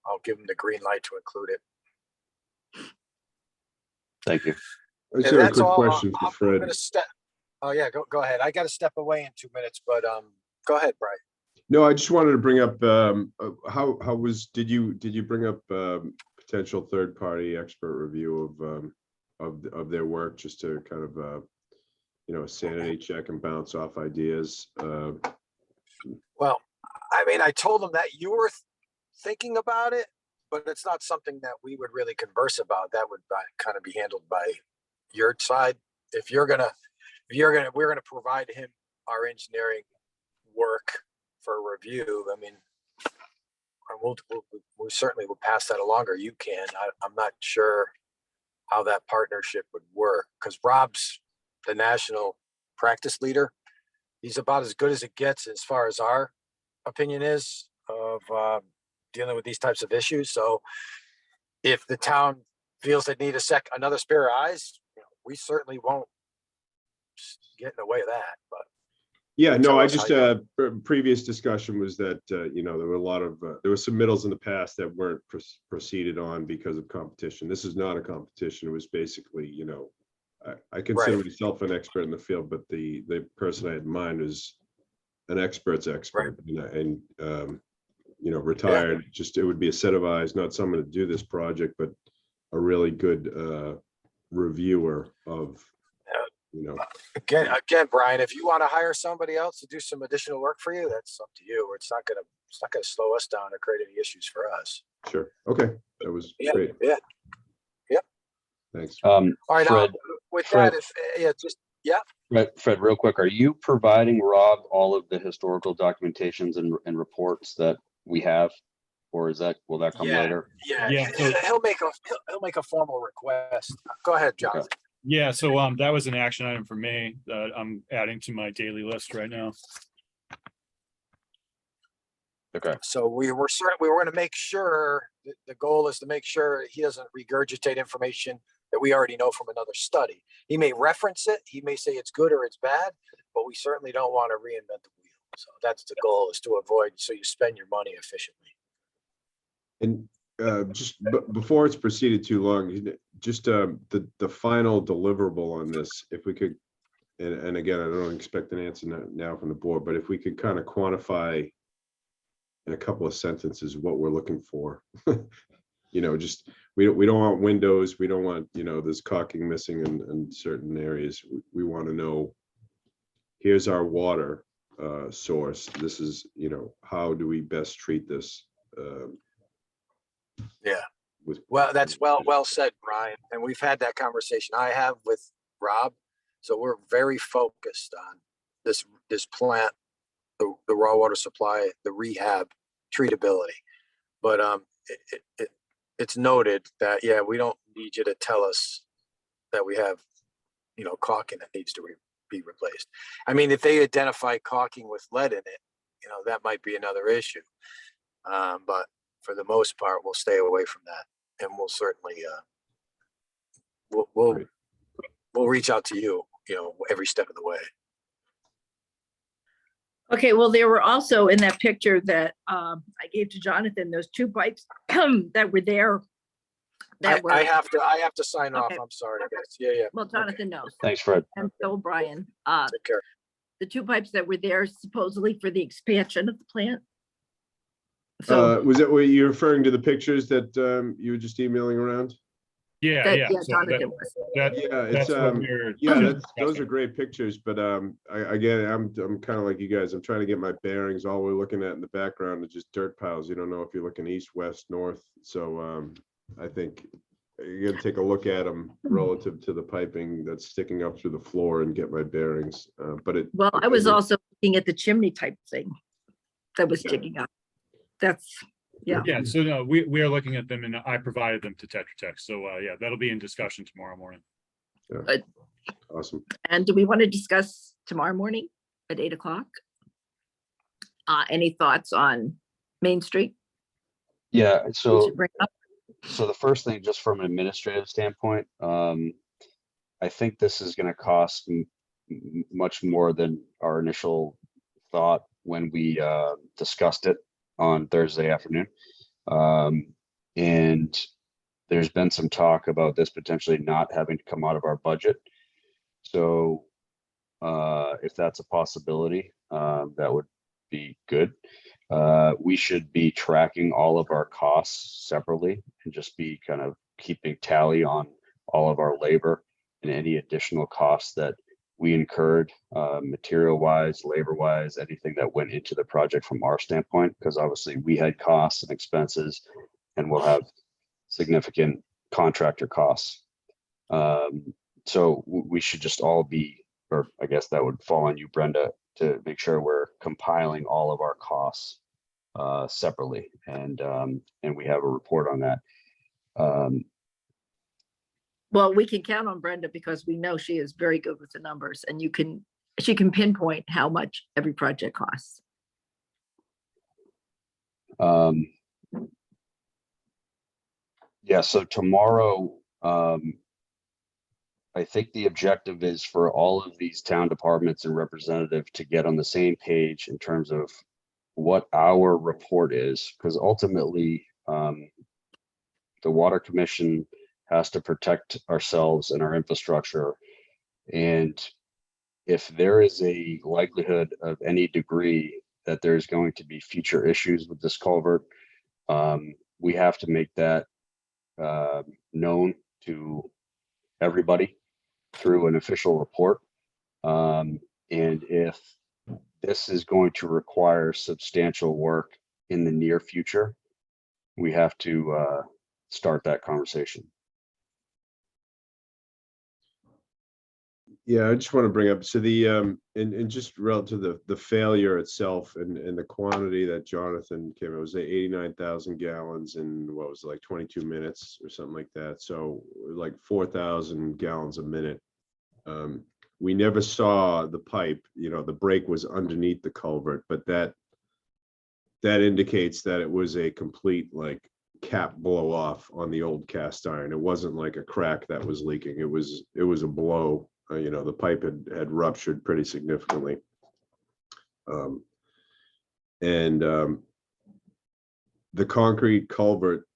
I'll give them the green light to include it. Thank you. I just And have a that's quick all. question for I'm Fred. gonna oh yeah, go ahead. I gotta step away in 2 minutes, but go ahead, Brian. No, I just wanted to bring up, did you bring up potential third-party expert review of their work, just to kind of, sanity check and bounce off ideas? Well, I mean, I told them that you were thinking about it, but it's not something that we would really converse about. That would kind of be handled by your side. We're gonna provide him our engineering work for review. I mean, we certainly will pass that along, or you can. I'm not sure how that partnership would work, because Rob's the national practice leader. He's about as good as it gets as far as our opinion is of dealing with these types of issues. So if the town feels they need another pair of eyes, we certainly won't get in the way of that. But Yeah, no, tell I us just, how previous discussion was that, there were a lot of, there were submittals in the past that weren't proceeded on because of competition. This is not a competition. It was basically, I consider Right. myself an expert in the field, but the person I had in mind is an expert's expert, and you know, retired. Just, it would be a set of eyes, not someone to do this project, but a really good reviewer of, you know. Again, Brian, if you want to hire somebody else to do some additional work for you, that's up to you. It's not gonna slow us down or create any issues for us. Sure. Okay, that was Yeah, great. yeah. Thanks. All right, Fred, with Fred. that, just, Fred, real quick, are you providing Rob all of the historical documentations and reports that we have? Or will that come Yeah. later? Yeah, so- he'll make a formal request. Go ahead, Jonathan. Yeah, so that was an action item for me that I'm adding to my daily list right now. Okay, So we were going to make sure, the goal is to make sure he doesn't regurgitate information that we already know from another study. He may reference it, he may say it's good or it's bad, but we certainly don't want to reinvent the wheel. So that's the goal, is to avoid, so you spend your money efficiently. And just before it's proceeded too long, just the final deliverable on this, if we could, and again, I don't expect an answer now from the board, but if we could kind of quantify in a couple of sentences what we're looking for. You know, just, we don't want windows, we don't want, you know, there's caulking missing in certain areas. We want to know, here's our water source. This is, you know, how do we best treat this? Yeah. With, Well, that's well said, Brian. And we've had that conversation I have with Rob. So we're very focused on this plant, the raw water supply, the rehab, treatability. But it's noted that, yeah, we don't need you to tell us that we have, you know, caulking that needs to be replaced. I mean, if they identify caulking with lead in it, you know, that might be another issue. But for the most part, we'll stay away from that, and we'll certainly we'll reach out to you, you know, every step of the way. Okay, well, there were also in that picture that I gave to Jonathan, those two pipes that were there. I have to sign off. Okay. I'm sorry, guys. Yeah. Well, Jonathan knows, thanks, Fred. and so Brian, Take care. the two pipes that were there supposedly for the expansion of the plant. So was that, were you referring to the pictures that you were just emailing around? Yeah, that, yeah. yeah, so Jonathan was. Yeah, that's it's what we're yeah, those discussing. are great pictures, but again, I'm kind of like you guys. I'm trying to get my bearings. All we're looking at in the background is just dirt piles. You don't know if you're looking east, west, north. So I think you got to take a look at them relative to the piping that's sticking up through the floor and get my bearings. But it. Well, I was also looking at the chimney type thing that was sticking up. That's, yeah. Yeah, so no, we are looking at them and I provided them to Tetra Tech. So yeah, that'll be in discussion tomorrow morning. Awesome. And do we want to discuss tomorrow morning at 8 o'clock? Any thoughts on Main Street? Yeah, we so should bring up? the first thing, just from an administrative standpoint, I think this is going to cost much more than our initial thought when we discussed it on Thursday afternoon. And there's been some talk about this potentially not having to come out of our budget. So if that's a possibility, that would be good. We should be tracking all of our costs separately and just be kind of keeping tally on all of our labor and any additional costs that we incurred, material wise, labor wise, anything that went into the project from our standpoint, because obviously we had costs and expenses and we'll have significant contractor costs. So we should just all be, or I guess that would fall on you, Brenda, to make sure we're compiling all of our costs separately, and we have a report on that. Well, we can count on Brenda because we know she is very good with the numbers, and she can pinpoint how much every project costs. Yeah, so tomorrow, I think the objective is for all of these town departments and representatives to get on the same page in terms of what our report is, because ultimately, the Water Commission has to protect ourselves and our infrastructure And if there is a likelihood of any degree that there's going to be future issues with this culvert, we have to make that known to everybody through an official report. And if this is going to require substantial work in the near future, we have to start that conversation. Yeah, I just want to bring up, so the, and just relative to the failure itself and the quantity that Jonathan came, it was 89,000 gallons in what was it, like 22 minutes or something like that. So like 4,000 gallons a minute. We never saw the pipe, you know, the break was underneath the culvert, but that indicates that it was a complete like cap blow off on the old cast iron. It wasn't like a crack that was leaking. It was a blow. You know, the pipe had ruptured pretty significantly. The concrete culvert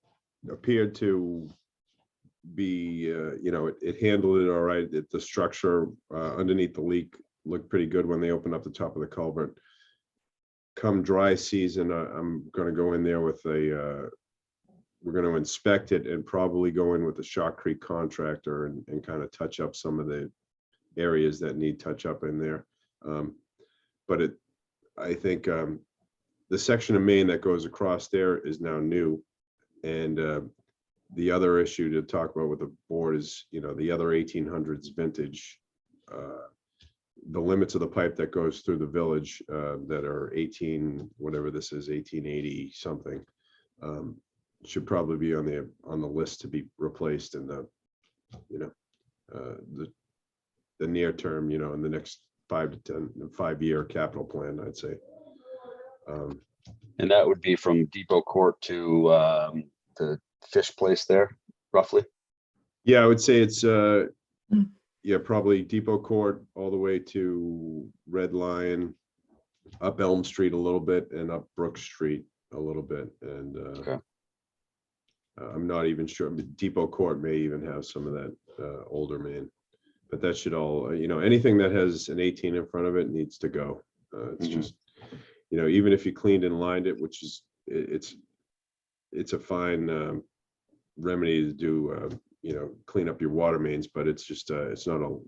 appeared to be, you know, it handled it all right. The structure underneath the leak looked pretty good when they opened up the top of the culvert. Come dry season, I'm going to go in there with a, we're going to inspect it and probably go in with the Shotcrete contractor and kind of touch up some of the areas that need touch up in there. But I think the section of Maine that goes across there is now new. And the other issue to talk about with the board is, you know, the other 1800s vintage, the limits of the pipe that goes through the village that are whatever this is, 1880 something, should probably be on the list to be replaced in the, you know, the near term, you know, in the next 5-year capital plan, I'd say. And that would be from Depot Court to the fish place there, roughly. Yeah, I would say it's yeah, probably Depot Court all the way to Red Lion, up Elm Street a little bit, and up Brook Street a little bit. And Okay. I'm not even sure. Depot Court may even have some of that older main, but that should all, you know, anything that has an 18 in front of it needs to go. It's just, you know, even if you cleaned and lined it, which is, it's a fine remedy to do, you know, clean up your water mains, but it's just, it's not all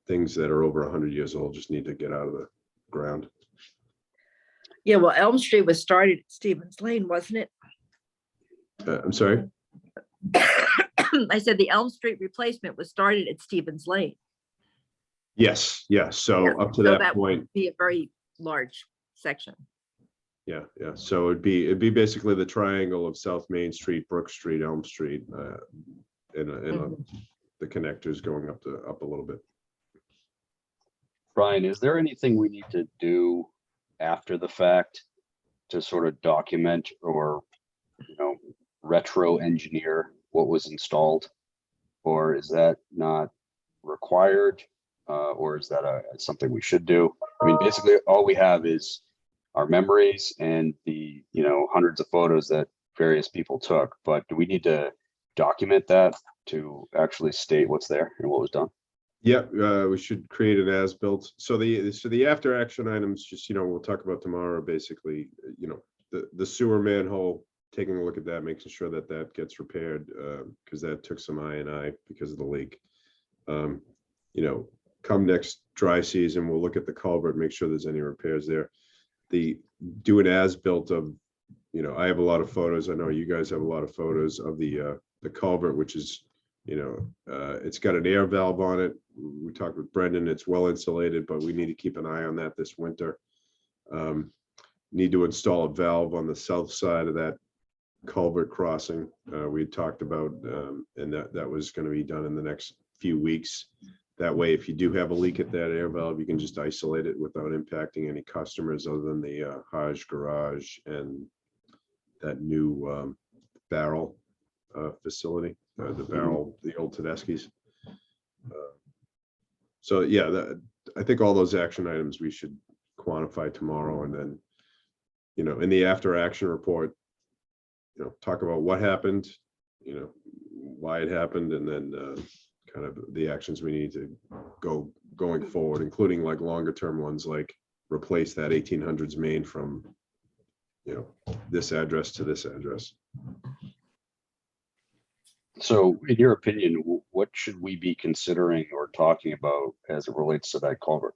things that are over 100 years old just need to get out of the ground. Yeah, well, Elm Street was started at Stevens Lane, wasn't it? I'm sorry. I said the Elm Street replacement was started at Stevens Lane. Yes, yes. So Yeah, up to so that point, would be a very large section. yeah. So it'd be basically the triangle of South Main Street, Brook Street, Elm Street, and the connectors going up a little bit. Brian, is there anything we need to do after the fact to sort of document or, you know, retro engineer what was installed? Or is that not required? Or is that something we should do? I mean, basically all we have is our memories and the, you know, hundreds of photos that various people took, but do we need to document that to actually state what's there and what was done? Yeah, we should create an as-built. So the after action items, just, you know, we'll talk about tomorrow, basically, you know, the sewer manhole, taking a look at that, making sure that that gets repaired, because that took some I&I because of the leak. You know, come next dry season, we'll look at the culvert, make sure there's any repairs there. Do an as-built of, you know, I have a lot of photos. I know you guys have a lot of photos of the culvert, which is, you know, it's got an air valve on it. We talked with Brendan, it's well insulated, but we need to keep an eye on that this winter. Need to install a valve on the south side of that culvert crossing. We talked about, and that was going to be done in the next few weeks. That way, if you do have a leak at that air valve, you can just isolate it without impacting any customers other than the Hajj Garage and that new barrel facility, the barrel, the old Tedeschi's. So yeah, I think all those action items we should quantify tomorrow, and then, you know, in the after action report, you know, talk about what happened, you know, why it happened, and then kind of the actions we need to going forward, including like longer term ones, like replace that 1800s main from, you know, this address to this address. So in your opinion, what should we be considering or talking about as it relates to that culvert?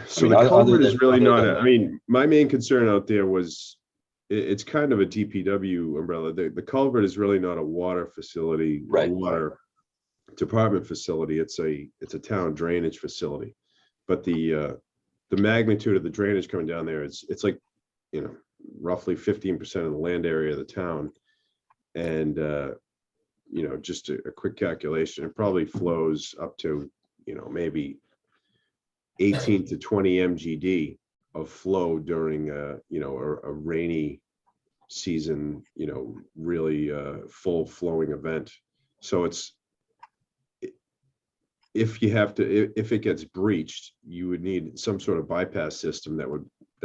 So mean, the other culvert is than- really other not, than- I mean, my main concern out there was, it's kind of a DPW umbrella. The culvert is really not a water facility, a Right. water department facility. It's a town drainage facility. But the magnitude of the drainage coming down there, it's like, you know, roughly 15% of the land area of the town. And, you know, just a quick calculation, it probably flows up to, you know, maybe 18 to 20 MGD of flow during, you know, a rainy season, you know, really full flowing event. So it's, if you have to, if it gets breached, you would need some sort of bypass system that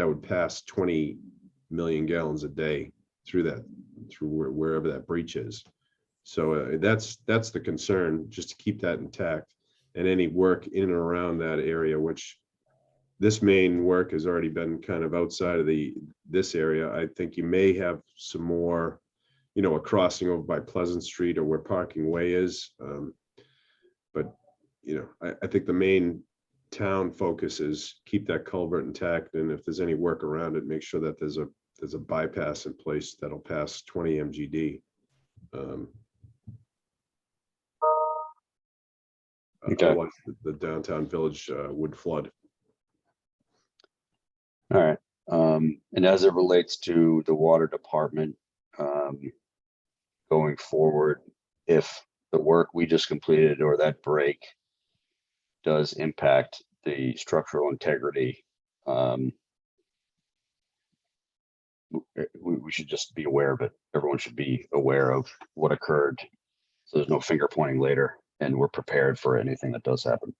would pass 20 million gallons a day through wherever that breach is. So that's the concern, just to keep that intact, and any work in and around that area, which this main work has already been kind of outside of this area. I think you may have some more, you know, a crossing over by Pleasant Street or where Parking Way is. But, you know, I think the main town focus is keep that culvert intact. And if there's any work around it, make sure that there's a bypass in place that'll pass 20 MGD. Okay. Otherwise the downtown village would flood. All right. And as it relates to the water department, going forward, if the work we just completed or that break does impact the structural integrity, we should just be aware of it. Everyone should be aware of what occurred. So there's no finger pointing later, and we're prepared for anything that does happen.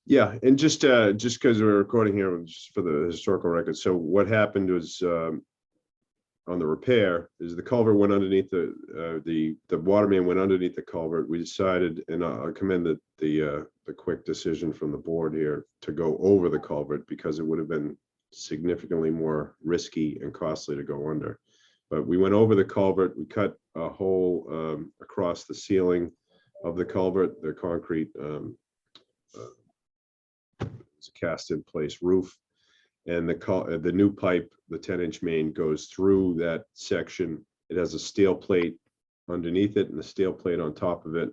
Yeah, and just because we're recording here, just for the historical record. So what happened was, on the repair, is the culvert went underneath the water main went underneath the culvert. We decided, and I commend the quick decision from the board here to go over the culvert, because it would have been significantly more risky and costly to go under. But we went over the culvert. We cut a hole across the ceiling of the culvert, the concrete. It's a cast in place roof, and the new pipe, the 10-inch main, goes through that section. It has a steel plate underneath it and a steel plate on top of it.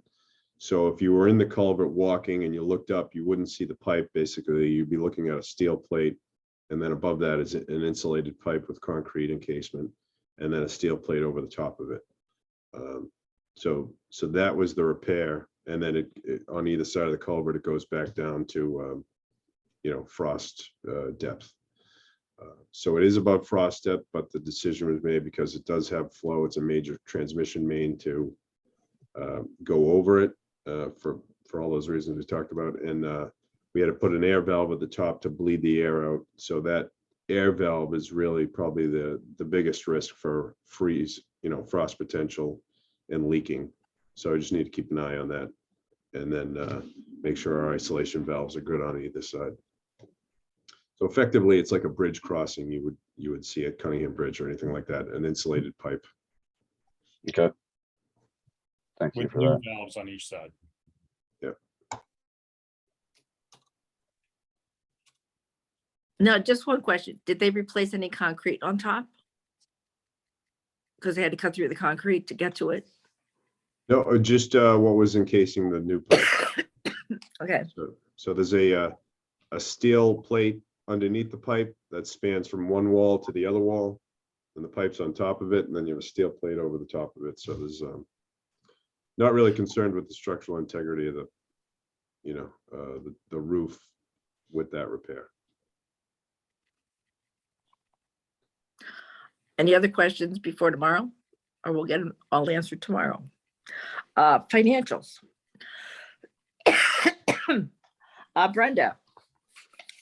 So if you were in the culvert walking and you looked up, you wouldn't see the pipe. Basically, you'd be looking at a steel plate, and then above that is an insulated pipe with concrete encasement, and then a steel plate over the top of it. So that was the repair, and then it on either side of the culvert, it goes back down to you know, frost depth. So it is above frost depth, but the decision was made because it does have flow. It's a major transmission main to go over it for all those reasons we talked about. And we had to put an air valve at the top to bleed the air out. So that air valve is really probably the biggest risk for freeze, you know, frost potential and leaking. So I just need to keep an eye on that, and then make sure our isolation valves are good on either side. So effectively, it's like a bridge crossing you would see at Cunningham Bridge or anything like that, an insulated pipe. Okay. Thank you With for new that. valves on each side. Now, just one question. Did they replace any concrete on top? Because they had to cut through the concrete to get to it. No, just what was encasing the new pipe. Okay, So there's a steel plate underneath the pipe that spans from one wall to the other wall, and the pipe's on top of it, and then you have a steel plate over the top of it. So there's not really concerned with the structural integrity of the, you know, the roof with that repair. any other questions before tomorrow? Or we'll get them all answered tomorrow. Financials. Brenda,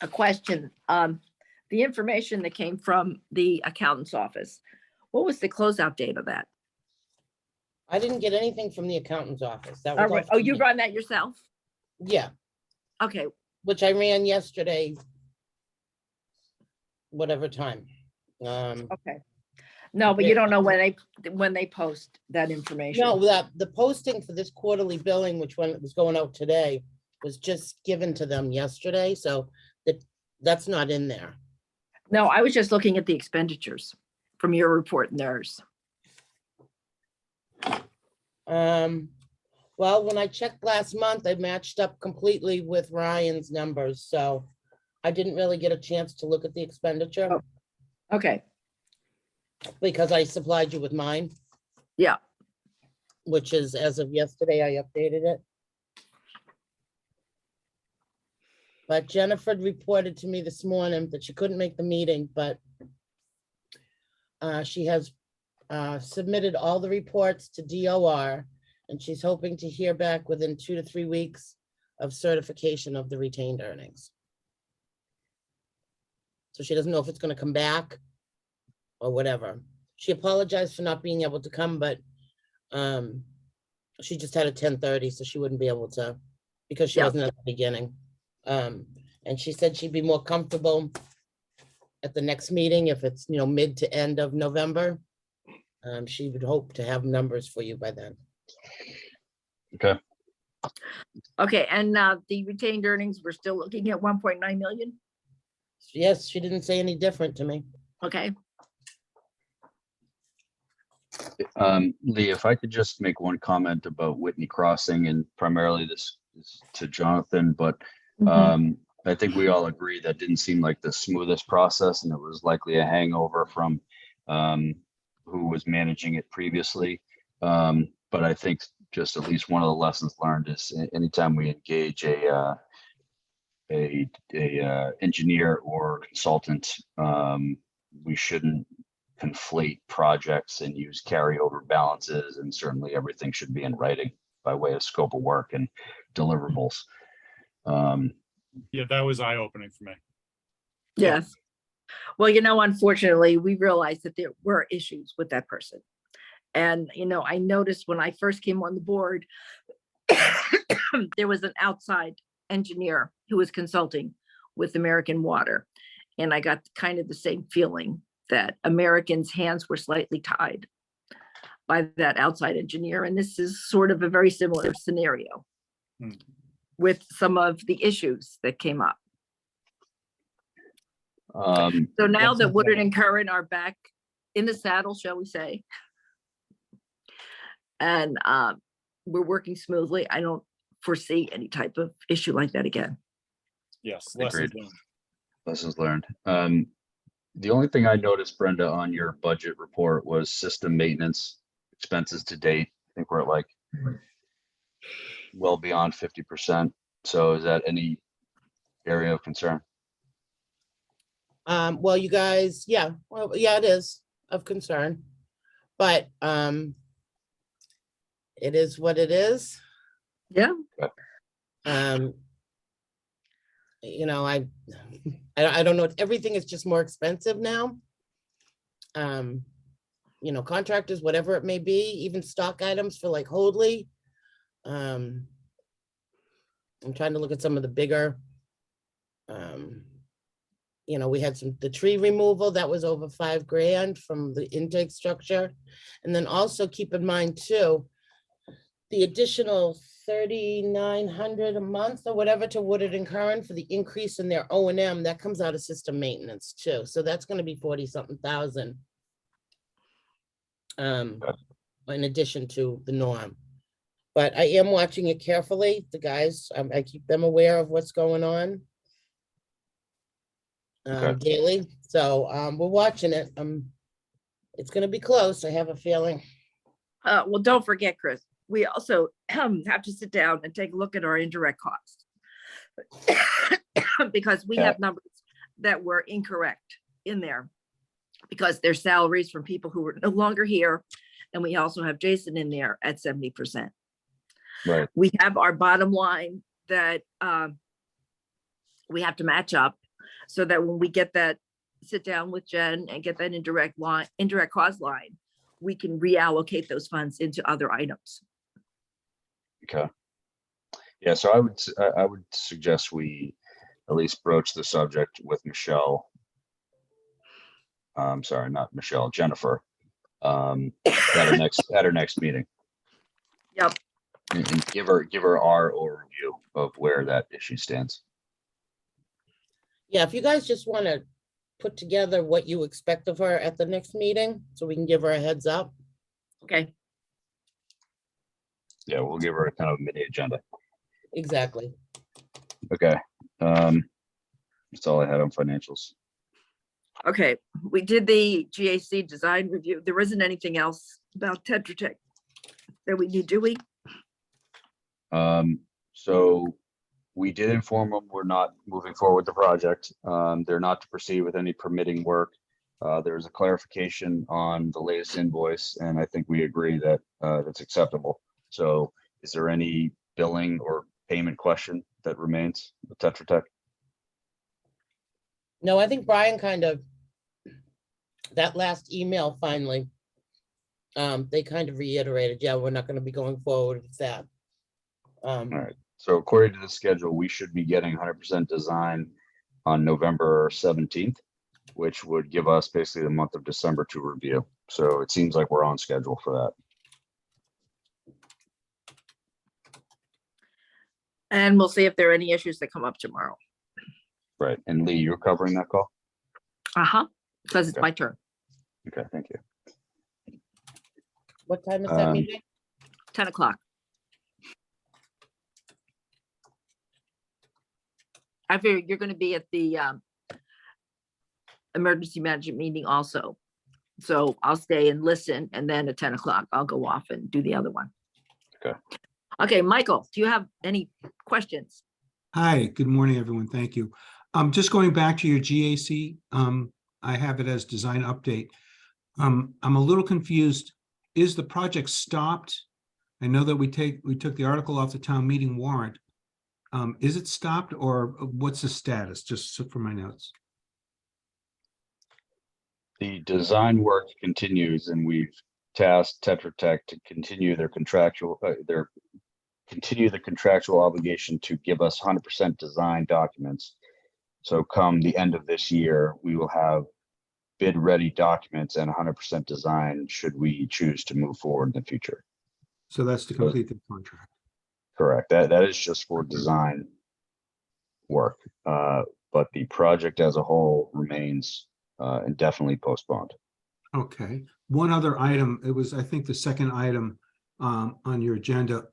a question. The information that came from the accountant's office, what was the closeout date of that? I didn't get anything from the accountant's office. That All was all right. Oh, from you me. run that yourself? Yeah, Okay, which I ran yesterday. Whatever time. okay. No, but you don't know when they post that information. No, the posting for this quarterly billing, which when it was going out today, was just given to them yesterday, so that's not in there. No, I was just looking at the expenditures from your report and theirs. Well, when I checked last month, I matched up completely with Ryan's numbers, so I didn't really get a chance to look at the expenditure Oh. Okay, because I supplied you with mine. Yeah. Which is, as of yesterday, I updated it. But Jennifer reported to me this morning that she couldn't make the meeting, but she has submitted all the reports to DOR, and she's hoping to hear back within 2 to 3 weeks of certification of the retained earnings. So she doesn't know if it's gonna come back or whatever. She apologized for not being able to come, but she just had a 10:30, so she wouldn't be able to, because she Yeah. wasn't at the beginning. And she said she'd be more comfortable at the next meeting if it's, mid to end of November. She would hope to have numbers for you by then. Okay. okay, and the retained earnings, we're still looking at 1.9 million? Yes, she didn't say any different to me. Okay, Lee, if I could just make one comment about Whitney Crossing, and primarily this is to Jonathan, but I think we all agree that didn't seem like the smoothest process, and it was likely a hangover from who was managing it previously. But I think just at least one of the lessons learned is anytime we engage a engineer or consultant, we shouldn't conflate projects and use carryover balances, and certainly everything should be in writing by way of scope of work and deliverables. Yeah, that was eye-opening for me. yes. Well, unfortunately, we realized that there were issues with that person. And, I noticed when I first came on the board, there was an outside engineer who was consulting with American Water. And I got kind of the same feeling that American's hands were slightly tied by that outside engineer. And this is sort of a very similar scenario with some of the issues that came up. So now that Woodard and Curran are back in the saddle, shall we say, and we're working smoothly, I don't foresee any type of issue like that again. Yes. Agreed. Lessons learned. Lessons learned. The only thing I noticed, Brenda, on your budget report was system maintenance expenses to date. I think we're at like well beyond 50%. So is that any area of concern? Well, you guys, yeah, it is of concern, but it is what it is. Yeah. I don't know, everything is just more expensive now. Contractors, whatever it may be, even stock items for like Hoadley. I'm trying to look at some of the bigger, we had the tree removal, that was over $5,000 from the intake structure. And then also keep in mind too, the additional $3,900 a month or whatever to Woodard and Curran for the increase in their O&M, that comes out of system maintenance too. So that's going to be 40-something thousand. In addition to the norm. But I am watching it carefully. The guys, I keep them aware of what's going on. Daily. So we're watching it. It's going to be close. I have a feeling. Well, don't forget, Chris, we also have to sit down and take a look at our indirect costs. Because we have numbers that were incorrect in there because there's salaries from people who are no longer here. And we also have Jason in there at 70%. Right. We have our bottom line that we have to match up so that when we get that, sit down with Jen and get that indirect cost line, we can reallocate those funds into other items. Okay. Yeah, so I would suggest we at least broach the subject with Michelle. Sorry, not Michelle, Jennifer. At our next meeting. Yep. And give her our overview of where that issue stands. Yeah, if you guys just want to put together what you expect of her at the next meeting, so we can give her a heads up. Okay. Yeah, we'll give her a kind of mini agenda. Exactly. Okay. That's all I had on financials. Okay, we did the GAC design review. There isn't anything else about Tetra Tech that we need, do we? So we did inform them we're not moving forward with the project. They're not to proceed with any permitting work. There's a clarification on the latest invoice, and I think we agree that that's acceptable. So is there any billing or payment question that remains with Tetra Tech? No, I think Brian kind of, that last email finally, they kind of reiterated, yeah, we're not going to be going forward with that. All right. So according to the schedule, we should be getting 100% design on November 17th, which would give us basically the month of December to review. So it seems like we're on schedule for that. And we'll see if there are any issues that come up tomorrow. Right. And Lee, you're covering that call? Uh-huh, because it's Okay. my turn. Okay, thank you. What time is that Um, meeting? 10 o'clock. I figure you're going to be at the emergency management meeting also. So I'll stay and listen, and then at 10 o'clock, I'll go off and do the other one. Okay. Okay, Michael, do you have any questions? Hi, good morning, everyone. Thank you. Just going back to your GAC, I have it as design update. I'm a little confused. Is the project stopped? I know that we took the article off the town meeting warrant. Is it stopped, or what's the status? Just for my notes. The design work continues, and we've tasked Tetra Tech to continue their contractual, continue the contractual obligation to give us 100% design documents. So come the end of this year, we will have bid ready documents and 100% design should we choose to move forward in the future. So that's to complete the contract. Correct. That is just for design work. But the project as a whole remains indefinitely postponed. Okay. One other item, it was, I think, the second item on your agenda.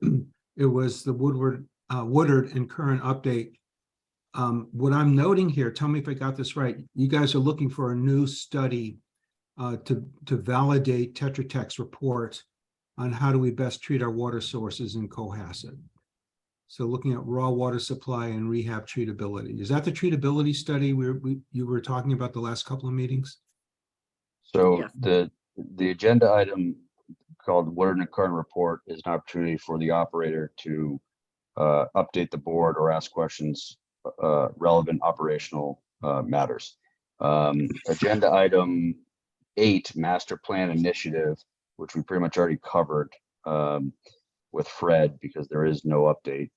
It was the Woodward and current update. What I'm noting here, tell me if I got this right. You guys are looking for a new study to validate Tetra Tech's report on how do we best treat our water sources in Cohasset. So looking at raw water supply and rehab treatability. Is that the treatability study you were talking about the last couple of meetings? So Yes. the agenda item called Woodward and current report is an opportunity for the operator to update the board or ask questions relevant operational matters. Agenda item 8, master plan initiative, which we pretty much already covered with Fred because there is no update.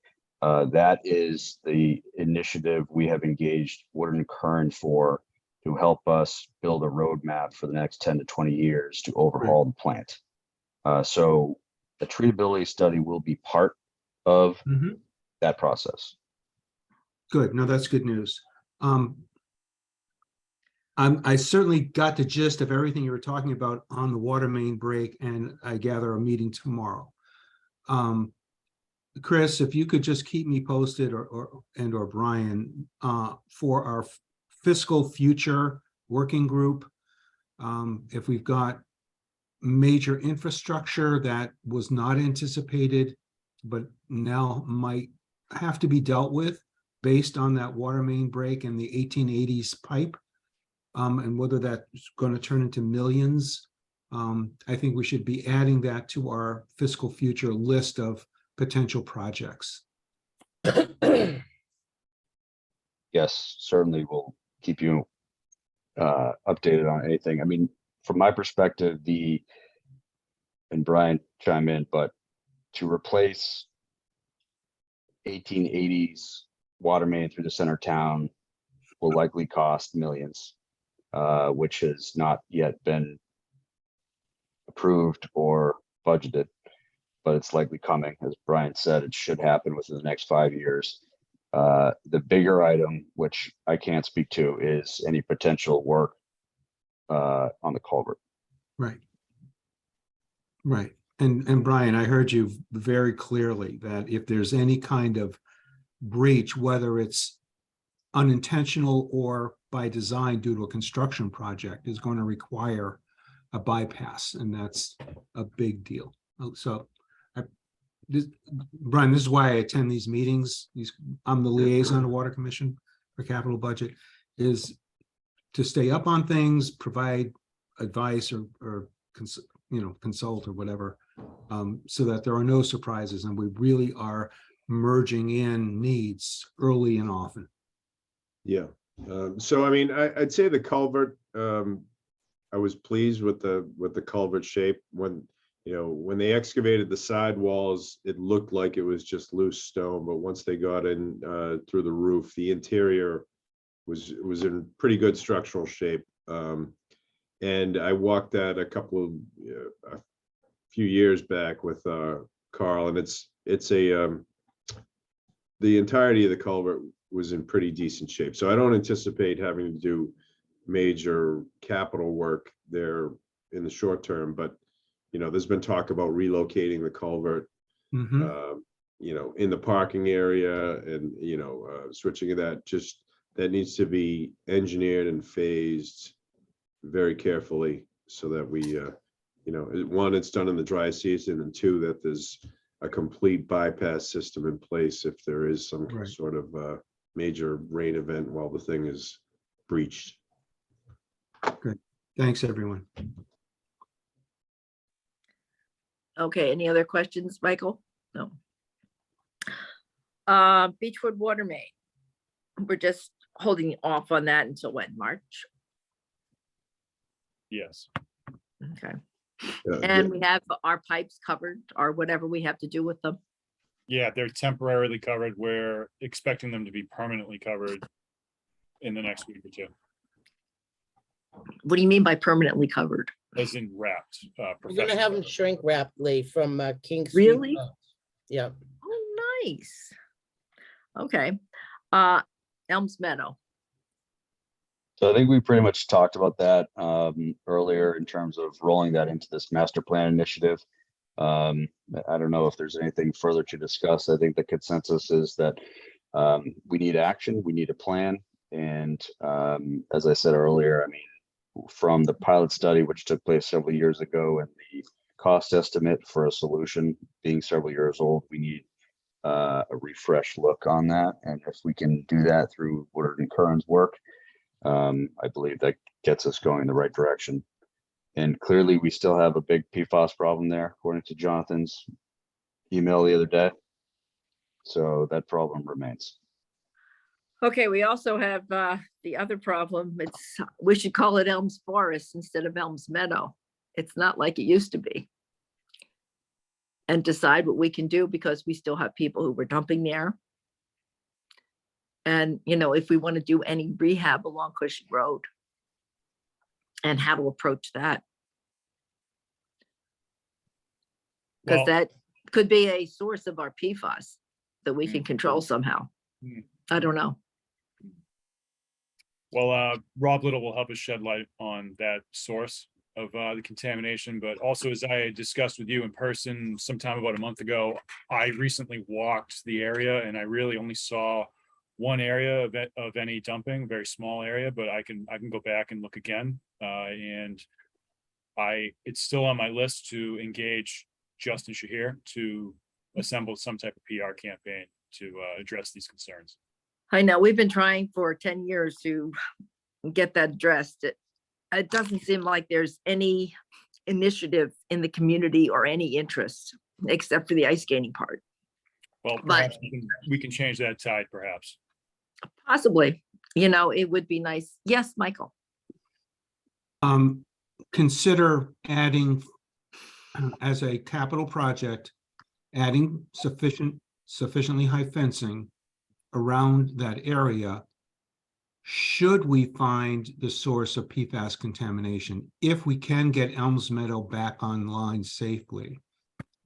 That is the initiative we have engaged Woodward and Curran for to help us build a roadmap for the next 10 to 20 years to overhaul the plant. So the treatability study will be part of that process. Good. No, that's good news. I certainly got the gist of everything you were talking about on the water main break, and I gather a meeting tomorrow. Chris, if you could just keep me posted, or Brian, for our fiscal future working group, if we've got major infrastructure that was not anticipated, but now might have to be dealt with based on that water main break and the 1880s pipe, and whether that's going to turn into millions. I think we should be adding that to our fiscal future list of potential projects. Yes, certainly we'll keep you updated on anything. I mean, from my perspective, the Brian chime in, but to replace 1880s water main through the center of town will likely cost millions, which has not yet been approved or budgeted, but it's likely coming. As Brian said, it should happen within the next 5 years. The bigger item, which I can't speak to, is any potential work on the culvert. Right. Right. And Brian, I heard you very clearly that if there's any kind of breach, whether it's unintentional or by design due to a construction project, is going to require a bypass, and that's a big deal. So Brian, this is why I attend these meetings. I'm the liaison to Water Commission for capital budget, is to stay up on things, provide advice or consult or whatever, so that there are no surprises and we really are merging in needs early and often. Yeah. So I mean, I'd say the culvert, I was pleased with the culvert shape. When they excavated the sidewalls, it looked like it was just loose stone, but once they got in through the roof, the interior was in pretty good structural shape. And I walked that a few years back with Carl, and the entirety of the culvert was in pretty decent shape. So I don't anticipate having to do major capital work there in the short term, but there's been talk about relocating the culvert, Mhm. in the parking area, and switching of that needs to be engineered and phased very carefully, so that we one, it's done in the dry season, and two, that there's a complete bypass system in place if there is some Right. sort of major rain event while the thing is breached. Thanks, everyone. Okay, any other questions, Michael? No. Beechwood Water Main. We're just holding off on that until when, March? Yes. Okay, Uh, and we have our pipes covered or whatever we have to do with them. Yeah, they're temporarily covered. We're expecting them to be permanently covered in the next week or two, What do you mean by permanently covered? as in wrapped. We're gonna have them shrink wrap, Lee, from King Street. Really? Yeah. Oh, nice. Okay, Elms Meadow. So I think we pretty much talked about that earlier in terms of rolling that into this master plan initiative. I don't know if there's anything further to discuss. I think the consensus is that we need action, we need a plan. And as I said earlier, I mean, from the pilot study, which took place several years ago, and the cost estimate for a solution being several years old, we need a refresh look on that. And if we can do that through Woodard and Curran's work, I believe that gets us going in the right direction. And clearly, we still have a big PFAS problem there, according to Jonathan's email the other day. So that problem remains. Okay, we also have the other problem. We should call it Elms Forest instead of Elms Meadow. It's not like it used to be. And decide what we can do, because we still have people who were dumping there. And, if we want to do any rehab along Cushing Road, and how to approach that. Because Well- that could be a source of our PFAS that we can control somehow. Mm. I don't know. Well, Rob Little will help us shed light on that source of the contamination, but also, as I had discussed with you in person sometime about a month ago, I recently walked the area and I really only saw one area of any dumping, very small area, but I can go back and look again. And it's still on my list to engage Justin Shahir to assemble some type of PR campaign to address these concerns. I know, we've been trying for 10 years to get that addressed. It doesn't seem like there's any initiative in the community or any interest, except for the ice skating part. Well, But- perhaps we can change that tide, perhaps. Possibly, it would be nice. Yes, Michael. Consider adding as a capital project, adding sufficiently high fencing around that area, should we find the source of PFAS contamination, if we can get Elms Meadow back online safely,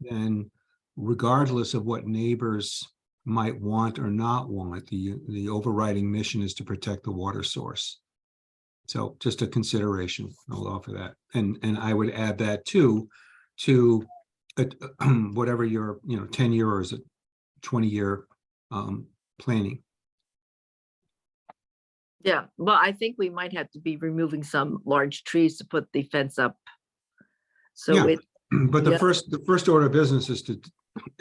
then regardless of what neighbors might want or not want, the overriding mission is to protect the water source. So just a consideration, I'll offer that. And I would add that too, to whatever your, 10-year or is it 20-year planning. Yeah, well, I think we might have to be removing some large trees to put the fence up. So Yeah. it, But the Yeah. first order of business is to,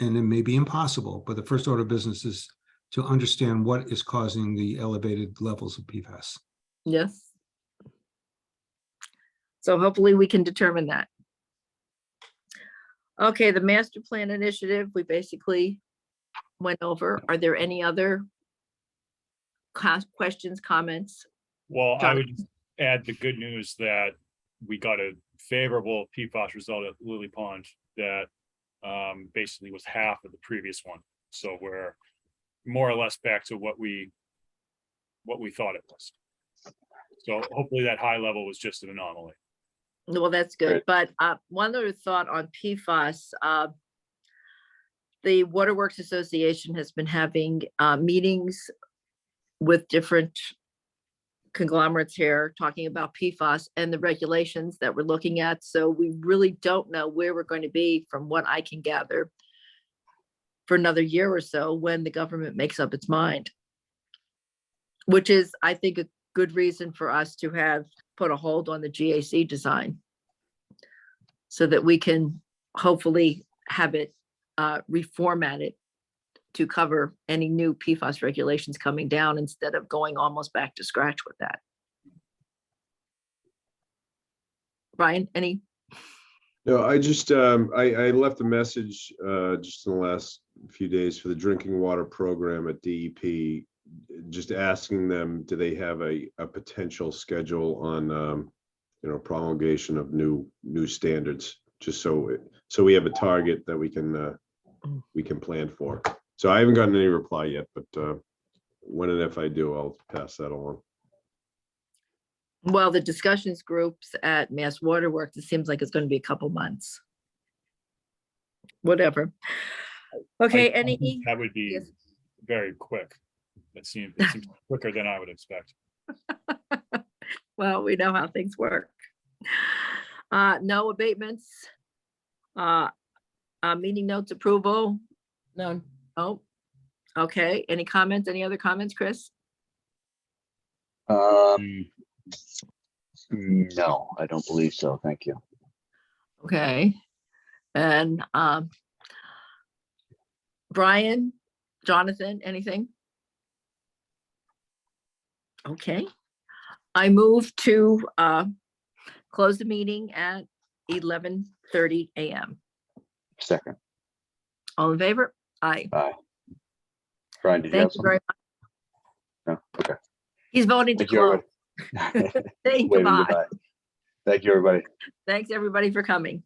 and it may be impossible, but the first order of business is to understand what is causing the elevated levels of PFAS. yes. So hopefully we can determine that. Okay, the master plan initiative, we basically went over. Are there any other questions, comments? Well, I Jonathan? would just add the good news that we got a favorable PFAS result at Lily Pond that basically was half of the previous one. So we're more or less back to what we thought it was. So hopefully that high level was just an anomaly. Well, that's good. Great. But one other thought on PFAS, the Waterworks Association has been having meetings with different conglomerates here talking about PFAS and the regulations that we're looking at. So we really don't know where we're going to be, from what I can gather, for another year or so when the government makes up its mind. Which is, I think, a good reason for us to have put a hold on the GAC design, so that we can hopefully have it reformatted to cover any new PFAS regulations coming down, instead of going almost back to scratch with that. Brian, any? No, I just, I left a message just in the last few days for the drinking water program at DEP, just asking them, do they have a potential schedule on, promulgation of new standards, just so we have a target that we can plan for. So I haven't gotten any reply yet, but when and if I do, I'll pass that along. Well, the discussions groups at Mass Waterworks, it seems like it's going to be a couple months. Whatever. Okay, I think any? that would be Yes. very quick. It seems quicker than I would expect. Well, we know how things work. No abatements. Meeting notes approval. None. Oh, okay. Any comments? Any other comments, Chris? No, I don't believe so. Thank you. Okay. And Brian, Jonathan, anything? Okay. I move to close the meeting at 11:30 a.m. Second. All in favor? Aye. Brian, did you have Thank you very something? much. No? Okay. He's voting to Thank you, close. everybody. Saying Waving goodbye. goodbye. Thank you, everybody. Thanks, everybody, for coming.